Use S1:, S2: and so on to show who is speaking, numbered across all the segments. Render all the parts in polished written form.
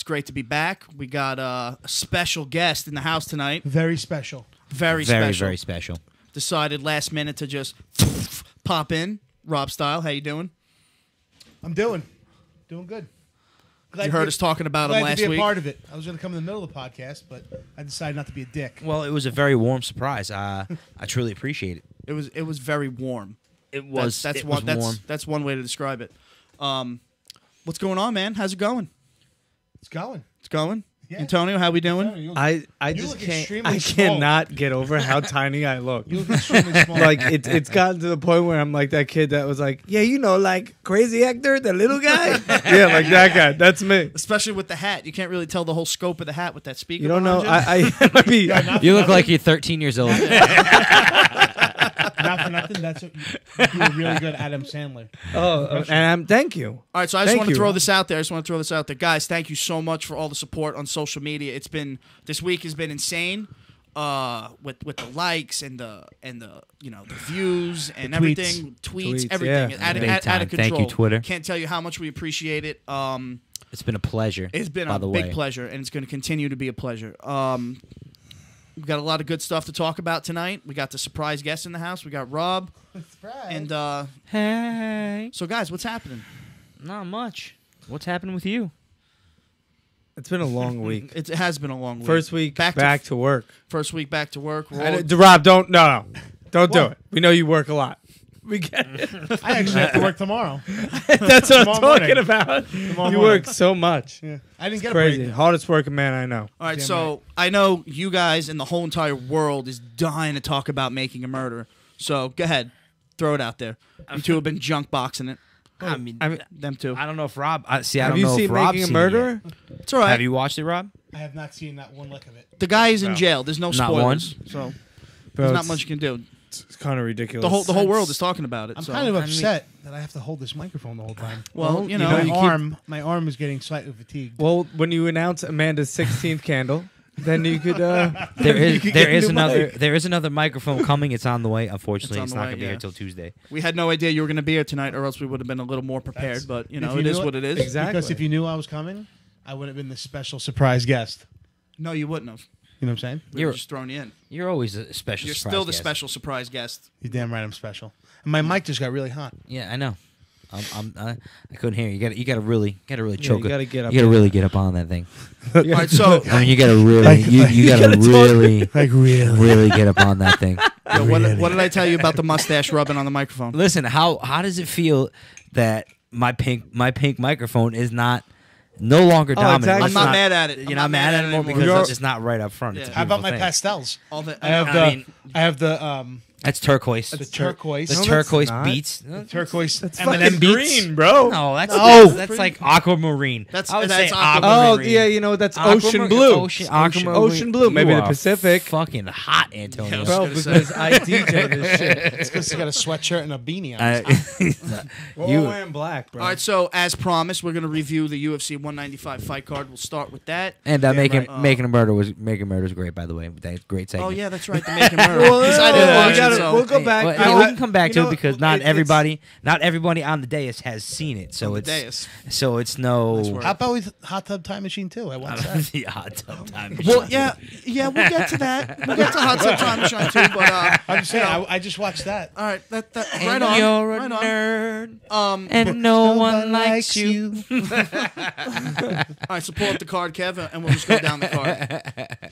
S1: great to be back. We got a special guest in the house tonight.
S2: Very special.
S1: Very special.
S3: Very special.
S1: Decided last minute to just pop in. Rob Stile, how you doing?
S2: I'm doing good.
S1: You heard us talking about him
S2: glad
S1: last
S2: to be
S1: week.
S2: a part of it. I was going to come in the middle of the podcast, but I decided not to be a dick.
S3: Well, it was a very warm surprise. I truly appreciate it.
S1: It was very warm.
S3: It was.
S1: That's
S3: it
S1: one.
S3: was warm.
S1: That's one way to describe it. What's going on, man? How's it going?
S2: It's going.
S1: It's going.
S2: Yeah.
S1: Antonio, how we doing?
S4: I
S2: You
S4: just
S2: look
S4: can't.
S2: extremely
S4: I
S2: small.
S4: cannot get over how tiny I look.
S2: You look extremely small.
S4: Like it's gotten to the point where I'm like that kid that was like, yeah, you know, like Crazy Hector, the little guy. Yeah, like that guy. That's me.
S1: Especially with the hat, you can't really tell the whole scope of the hat with that speaker.
S4: You don't know.
S1: behind
S4: I might be.
S3: You look like you're 13 years old.
S2: Not for nothing. That's what you were really good, Adam Sandler.
S4: Thank you.
S1: All right, so I just
S4: Thank
S1: want to
S4: you,
S1: throw
S4: Rob.
S1: this out there. Guys, thank you so much for all the support on social media. This week has been insane. With the likes and the the views and
S2: The tweets.
S1: everything, tweets, everything.
S4: yeah.
S1: Out of
S3: Big time.
S1: control.
S3: Thank you, Twitter.
S1: Can't tell you how much we appreciate it.
S3: It's been a pleasure.
S1: It's been
S3: by
S1: a
S3: the
S1: big
S3: way.
S1: pleasure, and it's going to continue to be a pleasure. We've got a lot of good stuff to talk about tonight. We got the surprise guest in the house. We got Rob. And
S3: Hey,
S1: so, guys, what's happening?
S3: not much. What's happening with you?
S4: It's been a long week.
S1: It has been a long week.
S4: First week back to work.
S1: First week back to work. We're all-
S4: Rob, don't do
S2: What?
S4: it. We know you work a lot. We get it.
S2: I actually have to work tomorrow.
S4: That's what I'm
S2: Tomorrow
S4: talking
S2: morning.
S4: about.
S2: Tomorrow
S4: You
S2: morning.
S4: work so much.
S2: Yeah. I didn't get
S4: Crazy.
S2: a break.
S4: Hardest working man I know.
S1: All right,
S2: Damn
S1: so
S2: right.
S1: I know you guys and the whole entire world is dying to talk about Making a Murder. So go ahead, throw it out there. You two have been junk boxing it.
S3: I mean,
S1: Them two.
S3: I don't know if Rob. I
S4: Have
S3: don't
S4: you
S3: know
S4: seen
S3: if Rob's
S4: Making a
S3: seen it
S4: Murderer?
S1: It's all
S3: yet.
S1: right.
S3: Have you watched it, Rob?
S2: I have not seen that one lick of it.
S1: The guy is in
S4: No.
S1: jail. There's no
S3: Not
S1: spoilers, so
S4: Bro,
S1: there's not
S4: it's-
S1: much you can do.
S4: It's kind of ridiculous.
S1: The whole world is talking about it.
S2: I'm
S1: so.
S2: kind of
S3: I mean-
S2: upset that I have to hold this microphone the whole time.
S1: Well, you know,
S2: my
S4: you keep-
S2: my arm is getting slightly fatigued.
S4: Well, when you announce Amanda's 16th candle, then you could.
S3: There is
S4: could get a new mic.
S3: there is another microphone coming. It's on the way. Unfortunately,
S1: It's
S3: it's,
S1: on the
S3: not
S1: way,
S3: going to be
S1: yeah.
S3: here till Tuesday.
S1: we had no idea you were going to be here tonight, or else we would have been a little more prepared. But you know,
S2: If
S1: it
S2: you
S1: is
S2: knew
S1: what it is.
S4: Exactly.
S2: Because if you knew I was coming, I would have been the special surprise guest.
S1: No, you wouldn't have.
S2: You know what I'm saying?
S1: We
S3: You're-
S1: were just throwing you in.
S3: You're always a special.
S1: You're
S3: surprise
S1: still the
S3: guest.
S1: special surprise guest.
S2: You're damn right I'm special. And my mic just got really hot.
S3: Yeah, I know. I couldn't hear you. You got to really choke
S4: you
S3: it.
S4: gotta get up
S3: You got to
S4: there.
S3: really get up on that thing.
S1: All right, so
S3: I mean, you got to really,
S2: Like-
S3: you got to really,
S2: Like really?
S3: really get up on that thing.
S1: yo, what did I tell you about the mustache rubbing on the microphone?
S3: Listen, how does it feel that my pink microphone is no longer dominant?
S4: exactly.
S1: I'm
S3: It's
S1: not mad at it.
S3: You're
S1: I'm
S3: not mad at it anymore because
S2: You're-
S3: it's not right up front. It's a
S1: Yeah.
S2: How about my
S3: beautiful thing.
S2: pastels?
S1: All the,
S2: I have
S3: I
S2: the
S3: mean-
S2: I have the
S3: That's turquoise.
S2: the turquoise.
S3: The
S4: No, that's
S3: turquoise
S4: not.
S3: beats.
S2: turquoise
S4: That's
S2: M&M
S4: fucking
S2: beats.
S4: green, bro.
S3: No, that's
S2: No.
S3: that's like aquamarine.
S1: That's-
S3: I would
S1: that's
S3: say
S1: aquamarine.
S4: Oh yeah, you know that's
S3: Aquamarine-
S4: ocean blue.
S3: Ocean
S4: blue. Maybe
S3: You
S4: the
S3: are
S4: Pacific.
S3: Fucking hot, Antonio.
S1: Yeah,
S4: Bro,
S1: gonna say.
S4: because I DJ this shit.
S2: It's because you got a sweatshirt and a beanie on.
S4: We're
S3: You-
S4: all wearing black, bro.
S1: All right, so as promised, we're going to review the UFC 195 fight card. We'll start with that.
S3: And
S2: Damn
S3: making
S2: right.
S3: making a murder was great, by the way. That's a great segment.
S1: Oh, yeah, that's right. The Making Murder.
S4: Well,
S1: 'Cause I didn't
S4: yeah,
S1: watch
S4: we gotta-
S1: it, so.
S4: we'll go back.
S3: Well,
S4: I-
S3: no, we can come back
S4: you
S3: to
S4: know,
S3: it because not
S4: it's-
S3: everybody on the dais has seen it. So
S1: On the
S3: it's
S1: dais.
S3: so it's no
S1: Nice work.
S2: How about with Hot Tub Time Machine too? I watched that.
S3: the hot tub time.
S1: Well, yeah, we'll get to that. We'll get to Hot Tub Time Machine, too, but...
S2: I'm just saying. I just watched that.
S1: all right, that
S3: And
S1: right on.
S3: you're a
S1: right on.
S3: nerd, and no one likes you.
S1: All right, so pull up the card, Kev, and we'll just go down the card.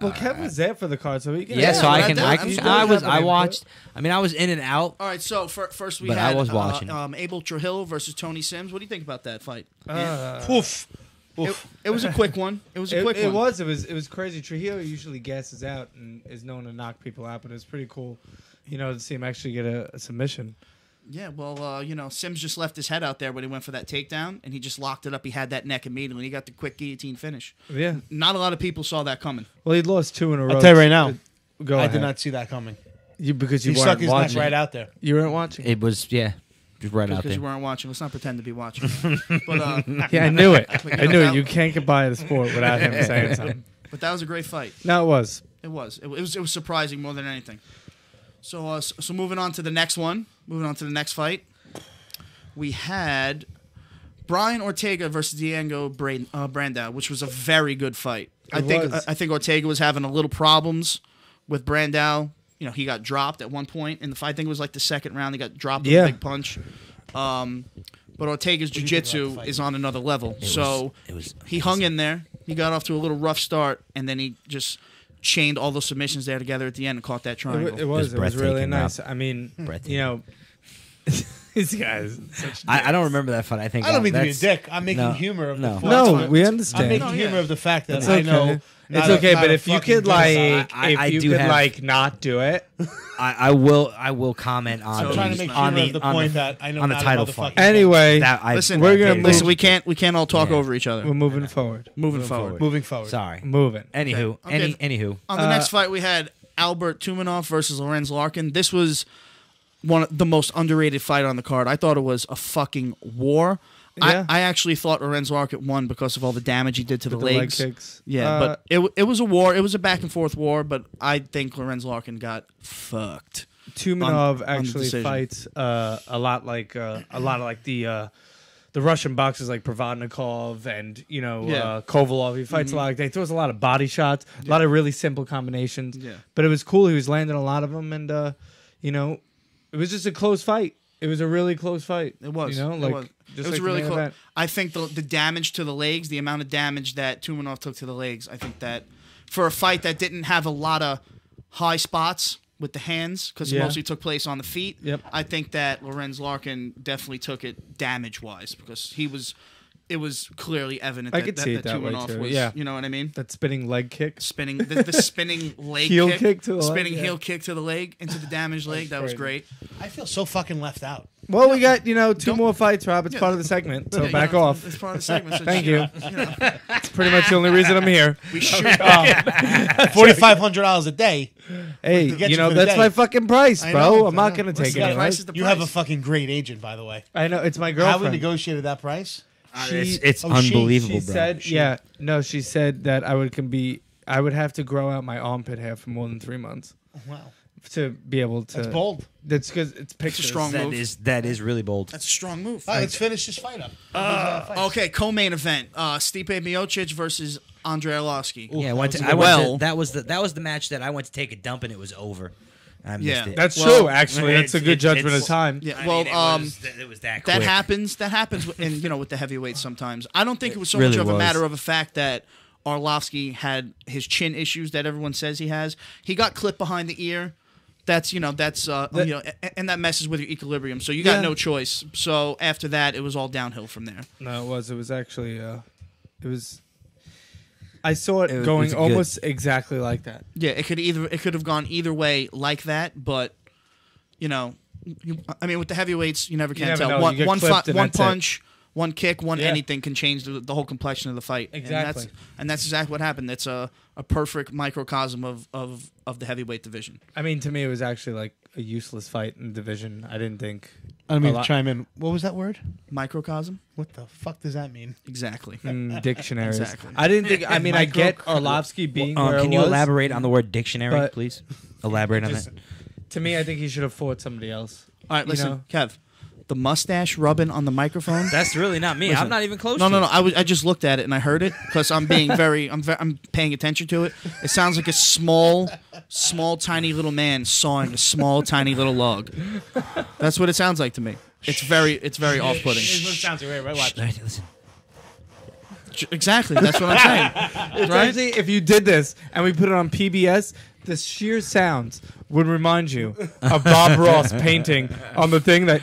S4: Well, Kevin's there for the card, so he can.
S3: Yeah, so I
S1: that-
S3: can.
S1: that-
S3: I
S1: I'm
S3: can.
S1: sure
S3: I watched. I mean, I was in and out.
S1: All right, so first we
S3: But I
S1: had
S3: was watching.
S1: Abel Trujillo versus Tony Sims. What do you think about that fight?
S2: Poof.
S1: It was a quick one. It was a quick
S4: It
S1: one.
S4: was crazy. Trujillo usually gasses out and is known to knock people out, but it's pretty cool, to see him actually get a submission.
S1: Yeah, well, Sims just left his head out there when he went for that takedown, and he just locked it up. He had that neck immediately. He got the quick guillotine finish.
S4: Yeah.
S1: Not a lot of people saw that coming.
S4: Well, he lost 2 in a row.
S2: I'll tell you right now.
S4: Go
S2: I
S4: ahead.
S2: did not see that coming.
S4: Because
S2: He
S4: you
S2: stuck
S4: weren't
S2: his neck
S4: watching.
S2: right out there.
S4: You weren't watching.
S3: It was just right out
S1: Because you
S3: there.
S1: weren't watching. Let's not pretend to be watching. But
S4: Yeah, I knew it.
S1: But,
S4: I knew
S1: that-
S4: it. You can't get by the sport without him saying something.
S1: but that was a great fight.
S4: No, it was.
S1: It was. It was surprising more than anything. So moving on to the next one. Moving on to the next fight. We had Brian Ortega versus Diego Brandao, which was a very good fight. I think Ortega was having a little problems with Brandao. You know, he got dropped at one point in the fight. I think it was like the second round. He got dropped with a big punch. But Ortega's jiu-jitsu is on another level. He hung in there. He got off to a little rough start, and then he just chained all those submissions there together at the end and caught that triangle.
S4: It was really nice.
S3: Rob.
S4: I mean, you know, these guys.
S3: I don't remember that fight. I think
S2: I don't mean to be a dick. I'm making humor of the fact.
S4: No, we understand.
S2: I'm making humor of the fact that
S4: It's
S2: I
S4: okay.
S2: know.
S4: It's okay, but if you could
S3: I do have-
S4: not do it.
S3: I will comment on.
S2: I'm trying to make
S3: on
S2: humor of the point that I know
S3: on the
S2: not
S3: title
S2: a
S3: fight.
S2: motherfucking
S4: Anyway,
S1: Listen,
S4: we're gonna
S1: listen.
S4: move-
S1: We can't all talk over each other.
S4: we're moving forward.
S1: Moving forward.
S2: Moving forward.
S3: Sorry.
S4: Moving.
S3: Anywho,
S1: Okay.
S3: anywho.
S1: On the next fight, we had Albert Tumanov versus Lorenz Larkin. This was one of the most underrated fight on the card. I thought it was a fucking war.
S4: Yeah.
S1: I actually thought Lorenz Larkin won because of all the damage he did to the
S4: With the leg
S1: legs.
S4: kicks.
S1: Yeah, but it was a war. It was a back and forth war, but I think Lorenz Larkin got fucked.
S4: Tumanov
S1: on the
S4: actually
S1: decision.
S4: fights a lot like the Russian boxers like Provodnikov and Kovalov. He fights a lot. He throws a lot of body shots, a lot of really simple combinations.
S1: Yeah.
S4: But it was cool. He was landing a lot of them, and it was just a close fight. It was a really close fight.
S1: It was.
S4: It was.
S1: It was really close. I think the damage to the legs, the amount of damage that Tumanov took to the legs, I think that for a fight that didn't have a lot of high spots with the hands, because it mostly took place on the feet, I think that Lorenz Larkin definitely took it damage-wise, because it was clearly evident
S4: I
S1: that,
S4: could see it that way
S1: Tumanov
S4: too.
S1: was,
S4: Yeah.
S1: you know what I mean?
S4: That spinning leg kick.
S1: Spinning the spinning leg
S4: Heel kick to the leg,
S1: spinning
S4: yeah.
S1: heel kick to the leg into the damaged leg. That was great.
S2: I feel so fucking left out.
S4: Well, we got two more fights, Rob. It's part of the segment, so
S1: Yeah,
S4: back
S1: you know,
S4: off.
S1: It's part of the segment. So
S4: Thank
S1: just,
S4: you.
S1: know,
S4: It's pretty much the only reason I'm here.
S1: we shoot.
S2: $4,500 a day.
S4: Hey,
S2: to get you for the
S4: that's
S2: day.
S4: my fucking price,
S2: I
S4: bro.
S2: know,
S4: I'm
S2: I
S4: not
S2: know.
S4: gonna
S2: Listen,
S4: take
S2: you got
S4: it.
S2: a
S1: price is the
S2: You have a fucking great agent, by the way.
S4: I know it's my
S2: How we
S4: girlfriend.
S2: negotiated that price?
S3: It's
S2: oh, she-
S3: unbelievable,
S4: She
S3: bro.
S4: said, she said that I would have to grow out my armpit hair for more than 3 months
S2: Wow.
S4: to be able to.
S2: That's bold.
S4: That's because it's pictures.
S1: strong move.
S3: that is really bold.
S1: That's a strong move.
S2: All right, let's finish this fight up.
S1: Okay, co-main event: Stipe Miocic versus Andrei Arlovski.
S3: Yeah, that was the match that I went to take a dump and it was over. I missed it.
S4: That's
S1: Well,
S4: true. Actually, that's a good judgment of time.
S1: Yeah,
S3: I
S1: well,
S3: mean, it was that quick.
S1: that happens. That happens, with the heavyweights sometimes. I don't think it was so
S3: really
S1: much of a
S3: was.
S1: matter of a fact that Arlovski had his chin issues that everyone says he has. He got clipped behind the ear. And that messes with your equilibrium. So you got no choice. So after that, it was all downhill from there.
S4: No, it was. It was actually. It was. I saw it
S3: It
S4: going
S3: was good.
S4: almost exactly like that.
S1: Yeah, it could have gone either way like that, but with the heavyweights, you never can
S4: never
S1: tell.
S4: know. You get
S1: One
S4: clipped and that's it.
S1: punch, one kick, one
S4: Yeah.
S1: anything can change the whole complexion of the fight.
S4: Exactly.
S1: And that's exactly what happened. It's a perfect microcosm of the heavyweight division.
S4: I mean, to me, it was actually like a useless fight in the division. I didn't think.
S2: I don't mean
S4: a
S2: to
S4: lot-
S2: chime in. What was that word?
S1: Microcosm?
S2: What the fuck does that mean?
S1: Exactly.
S4: Dictionaries.
S1: Exactly.
S4: I didn't think. I mean, I get Arlovsky being where
S3: Can
S4: it
S3: you
S4: was.
S3: elaborate on the word dictionary,
S4: but-
S3: please? Elaborate on
S4: Just-
S3: that.
S4: To me, I think he should have fought somebody else.
S1: All right,
S4: You
S1: listen,
S4: know?
S1: Kev. The mustache rubbing on the microphone.
S3: That's really not me.
S1: Listen.
S3: I'm not even close.
S1: No,
S3: to it.
S1: I just looked at it and I heard it because I'm being I'm paying attention to it. It sounds like a small, tiny little man sawing a small, tiny little log. That's what it sounds like to me. It's very off-putting.
S4: Sounds right. Watch.
S3: Right, listen.
S1: Exactly. That's what I'm saying. Right?
S4: Actually, if you did this and we put it on PBS, the sheer sounds would remind you of Bob Ross painting on the thing that.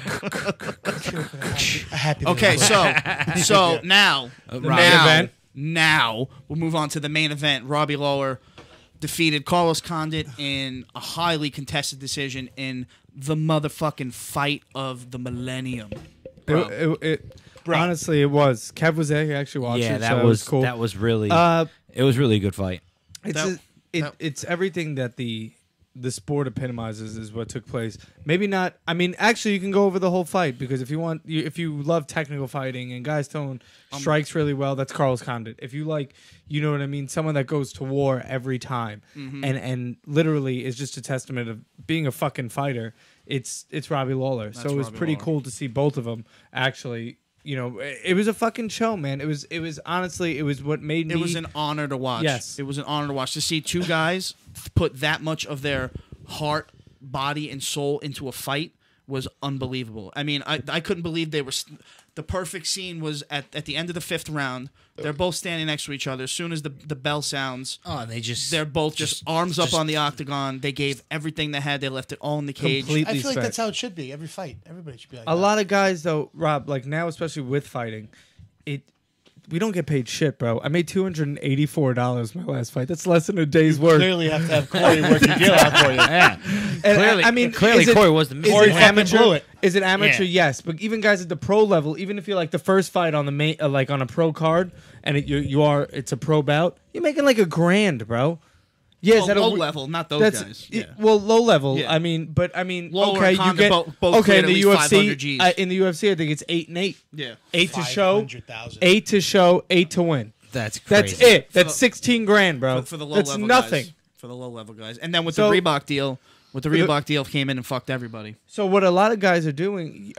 S2: Happy
S1: Okay, so now
S4: main event.
S1: Now we'll move on to the main event. Robbie Lawler defeated Carlos Condit in a highly contested decision in the motherfucking fight of the millennium. Bro.
S4: Honestly, it was. Kev was there. He actually watched
S3: Yeah,
S4: it.
S3: that
S4: so
S3: was
S4: cool.
S3: that was really.
S4: Uh,
S3: it was really a good fight.
S4: It's everything that the sport epitomizes is what took place. Maybe not. I mean, actually, you can go over the whole fight because if you love technical fighting and guys throwing strikes really well, that's Carlos Condit. If you like, you know what I mean, someone that goes to war every time and literally is just a testament of being a fucking fighter. It's Robbie Lawler. So it was
S1: Robbie
S4: pretty
S1: Lawler.
S4: cool to see both of them actually it was a fucking show, man. It was honestly, it was what made me.
S1: It was an honor to watch.
S4: Yes.
S1: It was an honor to watch. To see two guys put that much of their heart, body, and soul into a fight was unbelievable. I mean, I couldn't believe they were... The perfect scene was at the end of the 5th round. They're both standing next to each other. As soon as the bell sounds...
S3: Oh,
S1: they're both just arms up on the octagon. They gave everything they had. They left it all in the cage.
S4: Completely
S2: I feel like
S4: spent.
S2: that's how it should be. Every fight. Everybody should be like
S4: A lot of guys, though, Rob, like now, especially with fighting, we don't get paid shit, bro. I made $284 my last fight. That's less than a day's work.
S2: Clearly have to have Corey work your deal out for you.
S3: Yeah.
S4: And
S3: Clearly Corey was the
S4: Is it amateur?
S2: blew it.
S4: Is it amateur?
S2: Yeah.
S4: Yes, but even guys at the pro level, even if you're like the first fight on the main, like on a pro card, and it's a pro bout, you're making like $1,000, bro. Yeah,
S1: Well, low level, not those guys. Yeah.
S4: Well, low level.
S1: Yeah.
S4: I mean,
S1: Lower
S4: okay, you
S1: Conda
S4: get
S1: both
S4: okay in
S1: cleared
S4: the
S1: at least 500
S4: UFC.
S1: Gs.
S4: In the UFC, I think it's 8 and 8.
S1: Yeah.
S4: 8 to show,
S2: 500,000.
S4: 8 to show, 8 to win.
S3: That's crazy.
S4: That's it. That's $16,000, bro.
S1: For the low
S4: That's
S1: level
S4: nothing.
S1: guys. For the low level guys. And then with
S4: So-
S1: the Reebok deal... Reebok deal came in and fucked everybody.
S4: So what a lot of guys are doing,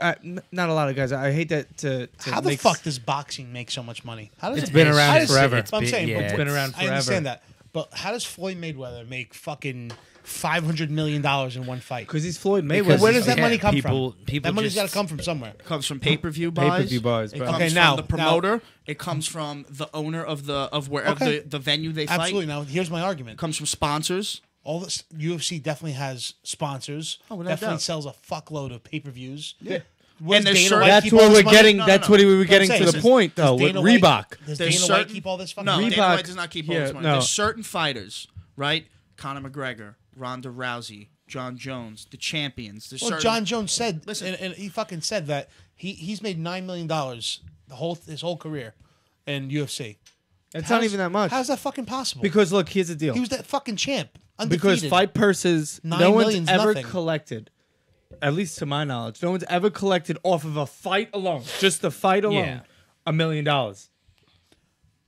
S4: not a lot of guys. I hate that to
S2: How the fuck does boxing make so much money? How does
S4: It's
S2: it
S4: been
S2: how
S4: around
S2: does-
S4: forever.
S2: That's what I'm saying.
S3: Yeah,
S2: but
S4: It's been around
S2: I
S4: forever.
S2: understand that. But how does Floyd Mayweather make fucking $500 million in one fight?
S4: Because he's Floyd
S2: But
S4: Mayweather.
S2: where does that
S3: Yeah,
S2: money come
S3: people
S2: from? That money's
S3: just-
S2: got to come from somewhere.
S1: It comes from pay-per-view buys.
S4: Pay-per-view buys,
S1: It
S4: bro.
S1: comes
S2: Okay,
S1: from
S2: now-
S1: the promoter. It comes from the owner of wherever
S2: Okay.
S1: the venue they fight.
S2: Absolutely. Now, here's my argument.
S1: It comes from sponsors.
S2: All this UFC definitely has sponsors.
S1: Oh, without
S2: definitely
S1: doubt.
S2: sells a fuckload of pay-per-views.
S1: Yeah.
S2: Where
S1: And
S2: does
S1: there's
S2: Dana
S1: certain-
S2: White
S4: That's
S2: keep
S4: what
S2: all this
S4: we're
S2: money?
S4: getting.
S2: No,
S4: That's
S2: no.
S4: what we were
S2: What I'm
S4: getting
S2: saying
S4: to
S2: is
S4: the point, though,
S2: does
S4: with
S2: Dana White-
S4: Reebok.
S2: Does
S1: There's
S2: Dana White
S1: certain-
S2: keep all this fucking
S1: No,
S2: money?
S1: Dana
S4: Reebok-
S1: White does not keep all
S4: yeah,
S1: this money.
S4: no.
S1: There's certain fighters, right? Conor McGregor, Ronda Rousey, John Jones, the champions. There's
S2: Well,
S1: certain,
S2: John Jones said,
S1: Listen.
S2: and he fucking said that he's made $9 million his whole career in UFC.
S4: It's
S2: How's-
S4: not even that much.
S2: How's that fucking possible?
S4: Because look, here's the deal.
S2: he was that fucking champ.
S4: Because
S2: Undefeated.
S4: fight purses,
S2: 9
S4: no one's
S2: million's
S4: ever
S2: nothing.
S4: collected. At least to my knowledge, no one's ever collected off of a fight alone, just the fight alone,
S3: Yeah.
S4: $1 million.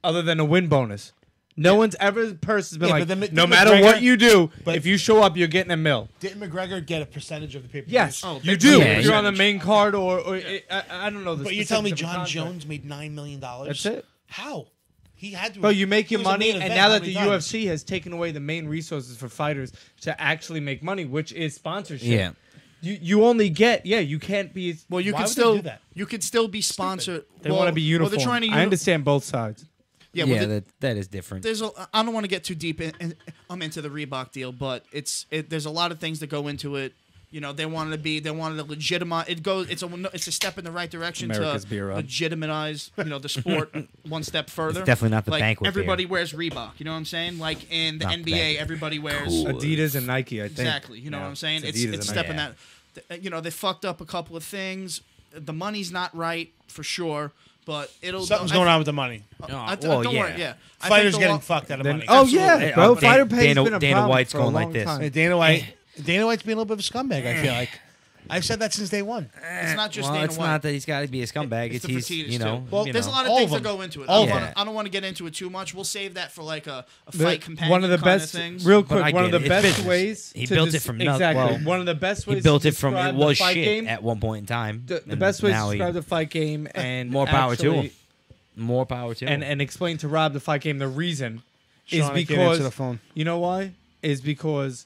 S4: Other than a win bonus. No one's ever purse has been
S2: Yeah,
S4: like,
S2: but then
S4: no
S2: McGregor-
S4: matter what you do,
S2: but-
S4: if you show up, you're getting $1 million.
S2: Didn't McGregor get a percentage of the pay-per-views?
S4: Yes,
S1: Oh,
S4: you
S1: big
S4: do.
S3: Yeah,
S4: if you're
S3: yeah.
S4: on the main card or I don't know. The
S2: But you're telling me
S4: specifics of the
S2: John
S4: contract.
S2: Jones made $9 million?
S4: That's it.
S2: How? He had to.
S4: Bro, you make
S2: he
S4: your
S2: was a
S4: money,
S2: main
S4: and
S2: event
S4: now
S2: how
S4: that
S2: many
S4: the
S2: times?
S4: UFC has taken away the main resources for fighters to actually make money, which is sponsorship.
S3: Yeah.
S4: You only get you can't be.
S1: Well, you
S2: Why
S1: could
S2: would they
S1: still
S2: do that?
S1: you could still be sponsored.
S4: They
S1: well,
S4: want to be uniform.
S1: Well, they're trying to.
S4: I understand both sides.
S1: Yeah,
S3: Yeah,
S1: well,
S3: that is different.
S1: there's I don't want to get too deep I'm into the Reebok deal, but there's a lot of things that go into it. You know, they wanted to legitimize. It's a step in the right direction
S4: America's
S1: to
S4: beer up.
S1: legitimize, the sport one step further.
S3: It's definitely not the
S1: like,
S3: banquet
S1: everybody
S3: beer.
S1: wears Reebok. You know what I'm saying? Like in the
S3: Not the
S1: NBA,
S3: banquet.
S1: everybody wears
S3: Cool.
S4: Adidas and Nike, I think.
S1: exactly. You know
S4: Yeah,
S1: what I'm saying? It's
S4: Adidas and
S1: it's
S4: Nike.
S1: stepping that. They fucked up a couple of things. The money's not right for sure, but it'll.
S2: Something's going on with the money.
S3: well,
S1: Don't
S3: yeah.
S1: worry. Yeah, I
S2: Fighters
S1: think
S2: getting
S1: the
S2: fucked out of
S4: Then,
S2: money.
S4: oh
S1: Absolutely.
S4: yeah, bro.
S3: Dan-
S4: Fighter pay has
S3: Dana-
S4: been a
S3: Dana
S4: problem
S3: White's
S4: for a
S3: going like
S4: long
S3: this.
S4: time.
S2: Hey, Dana White's being a little bit of a scumbag. I feel like. I've said that since day one.
S1: It's not just
S3: well,
S1: Dana
S3: it's
S1: White.
S3: not that he's got to be a scumbag.
S1: It's
S3: It's,
S1: the
S3: he's,
S1: Fertittas,
S3: you know,
S1: too.
S2: Well,
S3: you
S1: There's a
S3: know.
S1: lot of
S2: All
S1: things
S2: of
S1: that
S2: them.
S1: go into it.
S2: All
S1: I
S2: of
S1: don't
S2: them.
S1: want to get into it too much. We'll save that for like a
S4: The-
S1: fight companion.
S4: one of the
S1: kind
S4: best,
S1: of things.
S4: real
S3: But I
S4: quick, one of
S3: get
S4: the
S3: it. It's
S4: best
S3: business.
S4: ways.
S3: He
S4: to
S3: built it
S4: dis-
S3: from nothing.
S4: exactly.
S3: Well,
S4: One of the best ways.
S3: He built
S4: to
S3: it from
S4: describe
S3: it was
S4: the fight
S3: shit
S4: game.
S3: at one point in time.
S4: The
S3: and
S4: best way to
S3: now he-
S4: describe the fight game and
S3: more power to
S4: actually-
S3: him. More power to him.
S4: and explain to Rob the fight game. The reason is
S2: Sean, I can't
S4: because
S2: answer the phone.
S4: you know why? Is because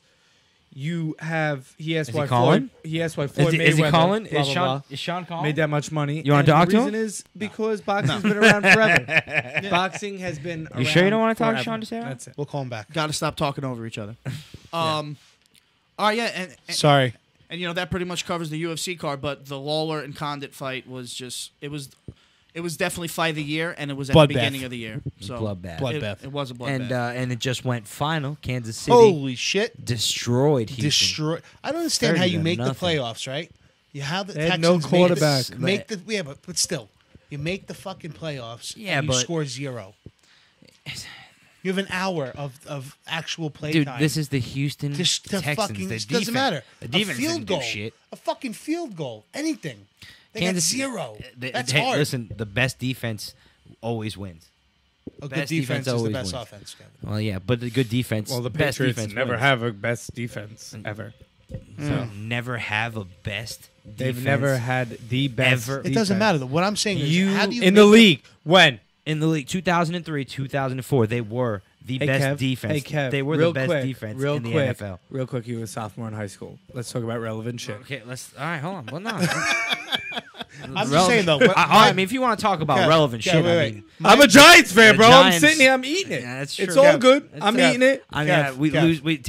S4: you have. He asked
S3: Is
S4: why
S3: he calling?
S4: He asked why Floyd
S3: is he
S4: Mayweather,
S3: calling?
S4: blah,
S3: Is
S4: blah,
S3: Sean?
S4: blah,
S3: Is Sean calling?
S4: made that much money.
S3: You wanna
S4: And
S3: talk
S4: the
S3: to
S4: reason
S3: him?
S4: is because boxing's been around forever. Boxing has been.
S3: You sure you don't
S4: want
S3: wanna talk to Sean DeSero?
S4: That's it.
S2: We'll call him back.
S1: Got to stop talking over each other. All right, yeah, and
S2: Sorry.
S1: that pretty much covers the UFC card. But the Lawler and Condit fight was just it was definitely fight of the year, and it was at
S2: Bloodbath.
S1: the beginning of the year. So
S3: Bloodbath.
S2: Bloodbath.
S1: It was a bloodbath.
S3: And it just went final. Kansas City
S2: Holy shit.
S3: destroyed Houston.
S2: Destroy. I don't understand how you
S3: 30-0.
S2: make the playoffs, right? You have the
S4: They had
S2: Texans
S4: no quarterback.
S2: Make the but still, you make the fucking playoffs.
S3: Yeah,
S2: and you
S3: but-
S2: score 0. You have an hour of actual play
S3: Dude,
S2: time.
S3: this is the Houston
S2: Just to
S3: Texans.
S2: fucking
S3: The
S2: it
S3: defense,
S2: doesn't matter.
S3: The
S2: A
S3: defense
S2: field
S3: didn't
S2: goal,
S3: do shit.
S2: a fucking field goal, anything. They
S3: Kansas
S2: got 0. That's
S3: hey,
S2: hard.
S3: Listen, the best defense always wins.
S2: a good
S3: best
S2: defense
S3: defense
S2: is the
S3: always
S2: best
S3: wins.
S2: offense, Kevin.
S3: Well, yeah, but the good defense.
S4: Well, the
S3: best
S4: Patriots
S3: defense
S4: never
S3: wins.
S4: have a best defense ever.
S3: never have a best defense.
S4: They've never had the best.
S3: Ever.
S2: It doesn't matter. What I'm saying is, how do you
S4: in the league when
S3: in the league 2003, 2004, they were the best
S4: Kev,
S3: defense.
S4: Hey Kev,
S3: they were
S4: real
S3: the best
S4: quick,
S3: defense
S4: real
S3: in the
S4: quick,
S3: NFL.
S4: Real quick, you were a sophomore in high school. Let's talk about relevant shit.
S3: Okay, let's. All right, hold on. Well, no.
S2: I'm just saying though.
S3: I mean, if you want to talk about relevant shit,
S2: wait,
S3: I
S2: wait.
S3: mean,
S4: I'm a Giants fan,
S3: The
S4: bro.
S3: Giants-
S4: I'm sitting here. I'm eating it.
S3: Yeah, that's true.
S4: It's all
S2: Kev,
S4: good.
S3: that's
S4: I'm
S3: Kev.
S4: eating it.
S3: I mean,
S2: Kev,
S3: we
S2: Kev.
S3: lose.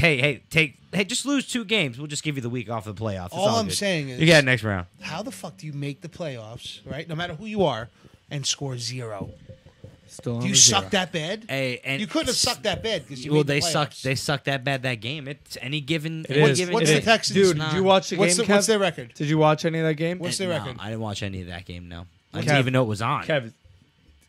S3: Hey, just lose 2 games. We'll just give you the week off of the playoffs. It's
S2: all I'm
S3: good.
S2: saying is,
S3: you got it next round.
S2: how the fuck do you make the playoffs, right? No matter who you are, and score 0?
S4: Still on
S2: Do you
S4: the zero.
S2: suck that bad?
S3: Hey, and
S2: You couldn't have sucked that bad because you
S3: Well,
S2: made the
S3: they
S2: playoffs.
S3: sucked. They sucked that bad that game. It's any given.
S4: It
S3: any
S4: is.
S3: given
S2: What's
S3: game.
S2: the Texans?
S4: Dude,
S3: Nah.
S4: did you watch the
S2: What's
S4: game,
S2: the- what's
S4: Kev?
S2: their record?
S4: Did you watch any of that game?
S2: What's their
S3: No,
S2: record?
S3: I didn't watch any of that game. No, I
S4: Kev.
S3: didn't even know it was on.
S4: Kev,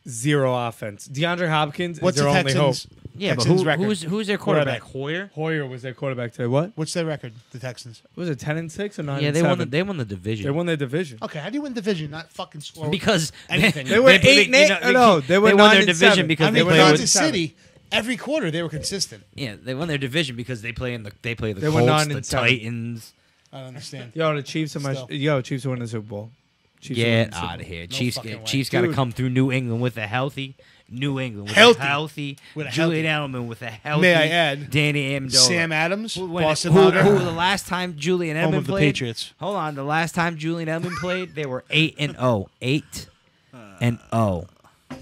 S4: 0 offense. DeAndre Hopkins
S2: What's
S4: is
S2: the
S4: their only hope.
S2: Texans?
S3: Yeah, but
S2: Texans record?
S3: who's their
S2: are
S3: quarterback?
S2: they?
S3: Hoyer.
S4: Hoyer was their quarterback today. What?
S2: What's their record? The Texans.
S4: Was it 10-6 or 9-7?
S3: Yeah, they won. They won the division.
S4: They won their division.
S2: Okay, how do you win division? Not fucking score
S3: because
S2: anything.
S4: They were 8-8. No, they were
S3: they won their
S4: 9-7.
S3: division because
S2: I
S3: they
S2: mean,
S3: play with.
S2: Kansas City. Every quarter they were consistent.
S3: Yeah, they won their division because they play the
S4: They
S3: Colts,
S4: were
S3: the
S4: 9-7.
S3: Titans.
S2: I don't understand.
S4: Yo, the Chiefs are my.
S2: Still.
S4: Yo, Chiefs are winning the Super Bowl. Chiefs are winning
S3: Get
S4: the Super
S3: out of
S4: Bowl.
S3: here,
S2: No
S3: Chiefs.
S2: fucking way.
S3: Chiefs got to
S4: Dude.
S3: come through New England with a healthy New England, with
S2: Healthy.
S3: a healthy
S2: With a
S3: Julian
S2: healthy.
S3: Edelman, with a healthy.
S2: May I add,
S3: Danny Amendola.
S2: Sam Adams,
S3: Who,
S2: Boston
S3: who
S2: Lager,
S3: the last time Julian
S2: home
S3: Edelman
S2: of the
S3: played?
S2: Patriots.
S3: Hold on, the last time Julian Edelman played, they were 8-0, 8-0.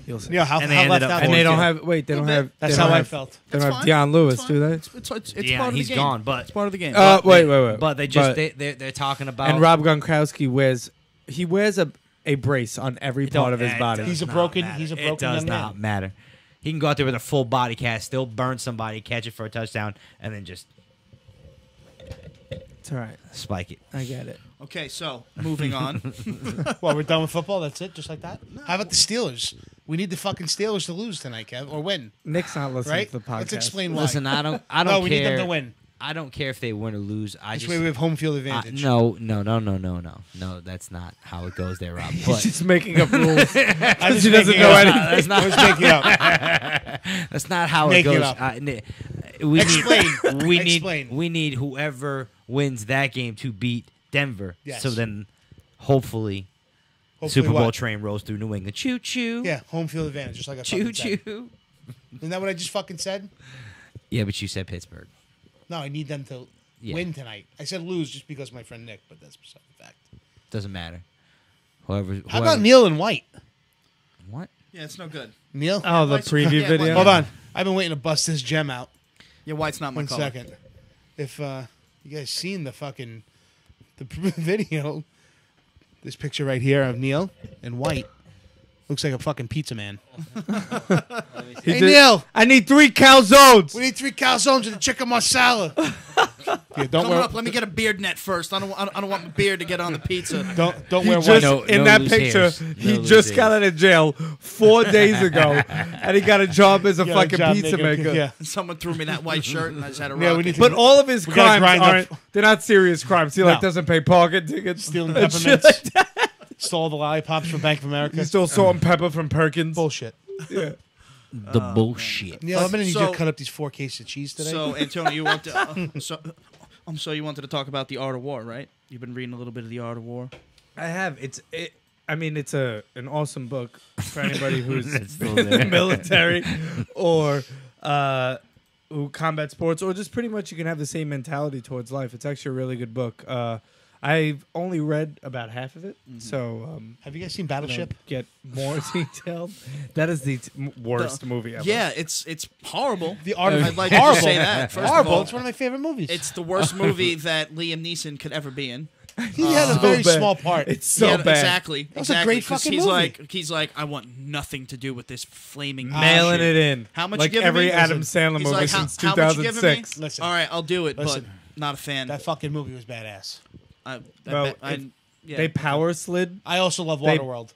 S4: You'll see.
S2: Yeah, how
S3: And they
S2: how
S3: ended
S2: left
S3: up-
S2: out
S4: And
S2: was
S4: they don't
S2: it?
S4: have. Wait, they don't have.
S2: That's
S4: they don't
S2: how I
S4: have-
S2: felt.
S4: They don't
S1: That's
S4: have
S1: fine.
S4: Deion Lewis,
S1: It's
S4: do they?
S1: It's part
S3: Yeah,
S1: of the
S3: he's
S1: game.
S3: gone, but
S1: It's part of the game.
S4: Wait.
S3: but they just they're talking about
S4: And Rob Gronkowski wears a brace on every
S3: It don't-
S4: part of his
S3: it
S4: body.
S3: does
S2: He's a
S3: not
S2: broken-
S3: matter.
S2: he's a
S3: It
S2: broken
S3: does
S2: young
S3: not
S2: man.
S3: matter. He can go out there with a full body cast, still burn somebody, catch it for a touchdown, and then just
S4: It's all right.
S3: spike it.
S4: I get it.
S1: Okay, so moving on.
S2: Well, we're done with football. That's it, just like that. How about the Steelers? We need the fucking Steelers to lose tonight, Kev, or win,
S4: Nick's not listening
S2: right?
S4: to the podcast.
S2: Let's explain why.
S3: Listen, I don't
S2: no, we
S3: care.
S2: need them to win.
S3: I don't care if they win or lose. I
S2: This
S3: just
S2: way we have home field advantage.
S3: no. That's not how it goes there, Rob.
S4: He's
S3: But
S4: just making up rules.
S2: I was
S4: He doesn't
S2: making
S4: know
S2: it up.
S4: anything.
S3: that's
S2: I
S3: not
S2: was making it up.
S3: that's not how
S2: Make
S3: it
S2: it
S3: goes.
S2: up.
S3: We
S2: Explain.
S3: need we
S2: Explain.
S3: need we need whoever wins that game to beat Denver.
S2: Yes.
S3: So then, hopefully
S2: Hopefully
S3: Super Bowl
S2: what?
S3: train rolls through New England. Choo choo.
S2: Yeah, home field advantage, just like I
S3: Choo
S2: fucking said.
S3: choo.
S2: Isn't that what I just fucking said?
S3: Yeah, but you said Pittsburgh.
S2: No, I need them to
S3: Yeah.
S2: win tonight. I said lose just because of my friend Nick, but that's beside the fact.
S3: Doesn't matter. Whoever.
S2: How
S3: whoever-
S2: about Neil and White?
S3: What?
S1: Yeah, it's no good.
S2: Neil?
S4: Oh, the
S1: White's-
S4: preview
S1: yeah,
S4: video.
S2: Hold on. I've been waiting to bust this gem out.
S1: Yeah, White's not my
S2: 1
S1: color.
S2: second. If you guys seen the fucking the video, this picture right here of Neil and White looks like a fucking pizza man.
S4: He
S2: Hey,
S4: did-
S2: Neil,
S4: I need 3 calzones.
S2: we need 3 calzones and a chicken marsala. Yeah, don't
S1: Coming
S2: wear
S1: up, let me get a beard net first. I don't want my beard to get on the pizza.
S2: don't
S4: He
S2: wear
S4: just,
S2: white.
S3: No
S4: in that
S3: loose
S4: picture,
S3: hairs.
S4: he
S3: No
S4: just
S3: loose
S4: got out of jail 4 days ago, and he got a job as a
S2: Got a
S4: fucking
S2: job
S4: pizza maker.
S2: Yeah.
S1: Someone threw me that white shirt, and I just had to
S2: Yeah,
S1: rock
S2: we
S1: it.
S2: need to-
S4: But all of his
S2: We gotta
S4: crimes
S2: grind up-
S4: aren't—they're not serious crimes. He
S2: No.
S4: doesn't pay parking tickets,
S2: Stealing
S4: and shit
S2: peppermints.
S4: like that.
S2: Stole the lollipops from Bank of America.
S4: He stole salt and pepper from Perkins.
S2: Bullshit.
S4: Yeah.
S3: The bullshit.
S2: Neil, I'm gonna need you
S1: So-
S2: to cut up these 4 cases of cheese today.
S1: So, Antonio, you want to? So you wanted to talk about the Art of War, right? You've been reading a little bit of the Art of War.
S4: I have. I mean, it's an awesome book for anybody who's
S3: It's still there.
S4: military or who combat sports, or just pretty much you can have the same mentality towards life. It's actually a really good book. I've only read about half of it, so
S2: have you guys seen
S4: I'm gonna
S2: Battleship?
S4: get more detailed. That is the worst movie ever.
S1: Yeah, it's horrible.
S2: The Art of
S1: I'd like to
S2: horrible.
S1: just say that. First of
S2: Horrible.
S1: all,
S2: It's one of my favorite movies.
S1: it's the worst movie that Liam Neeson could ever be in.
S2: he had a
S4: so
S2: very
S4: bad.
S2: small part.
S4: It's so
S1: Yeah,
S4: bad.
S1: Exactly.
S2: was a
S1: exactly,
S2: great
S1: 'cause
S2: fucking
S1: he's
S2: movie.
S1: he's like, I want nothing to do with this flaming
S4: Mailing
S1: shit.
S4: it in.
S1: How much
S4: like
S1: you giving
S4: every
S1: me?
S4: Adam
S2: Listen,
S4: Sandler
S1: He's
S4: movie
S1: like,
S4: since
S1: how much you giving me?
S4: 2006.
S2: Listen.
S1: All right, I'll do it,
S2: Listen.
S1: but not a fan.
S2: That fucking movie was badass.
S4: Well,
S1: yeah.
S4: They power slid.
S2: I also love
S4: They-
S2: Waterworld.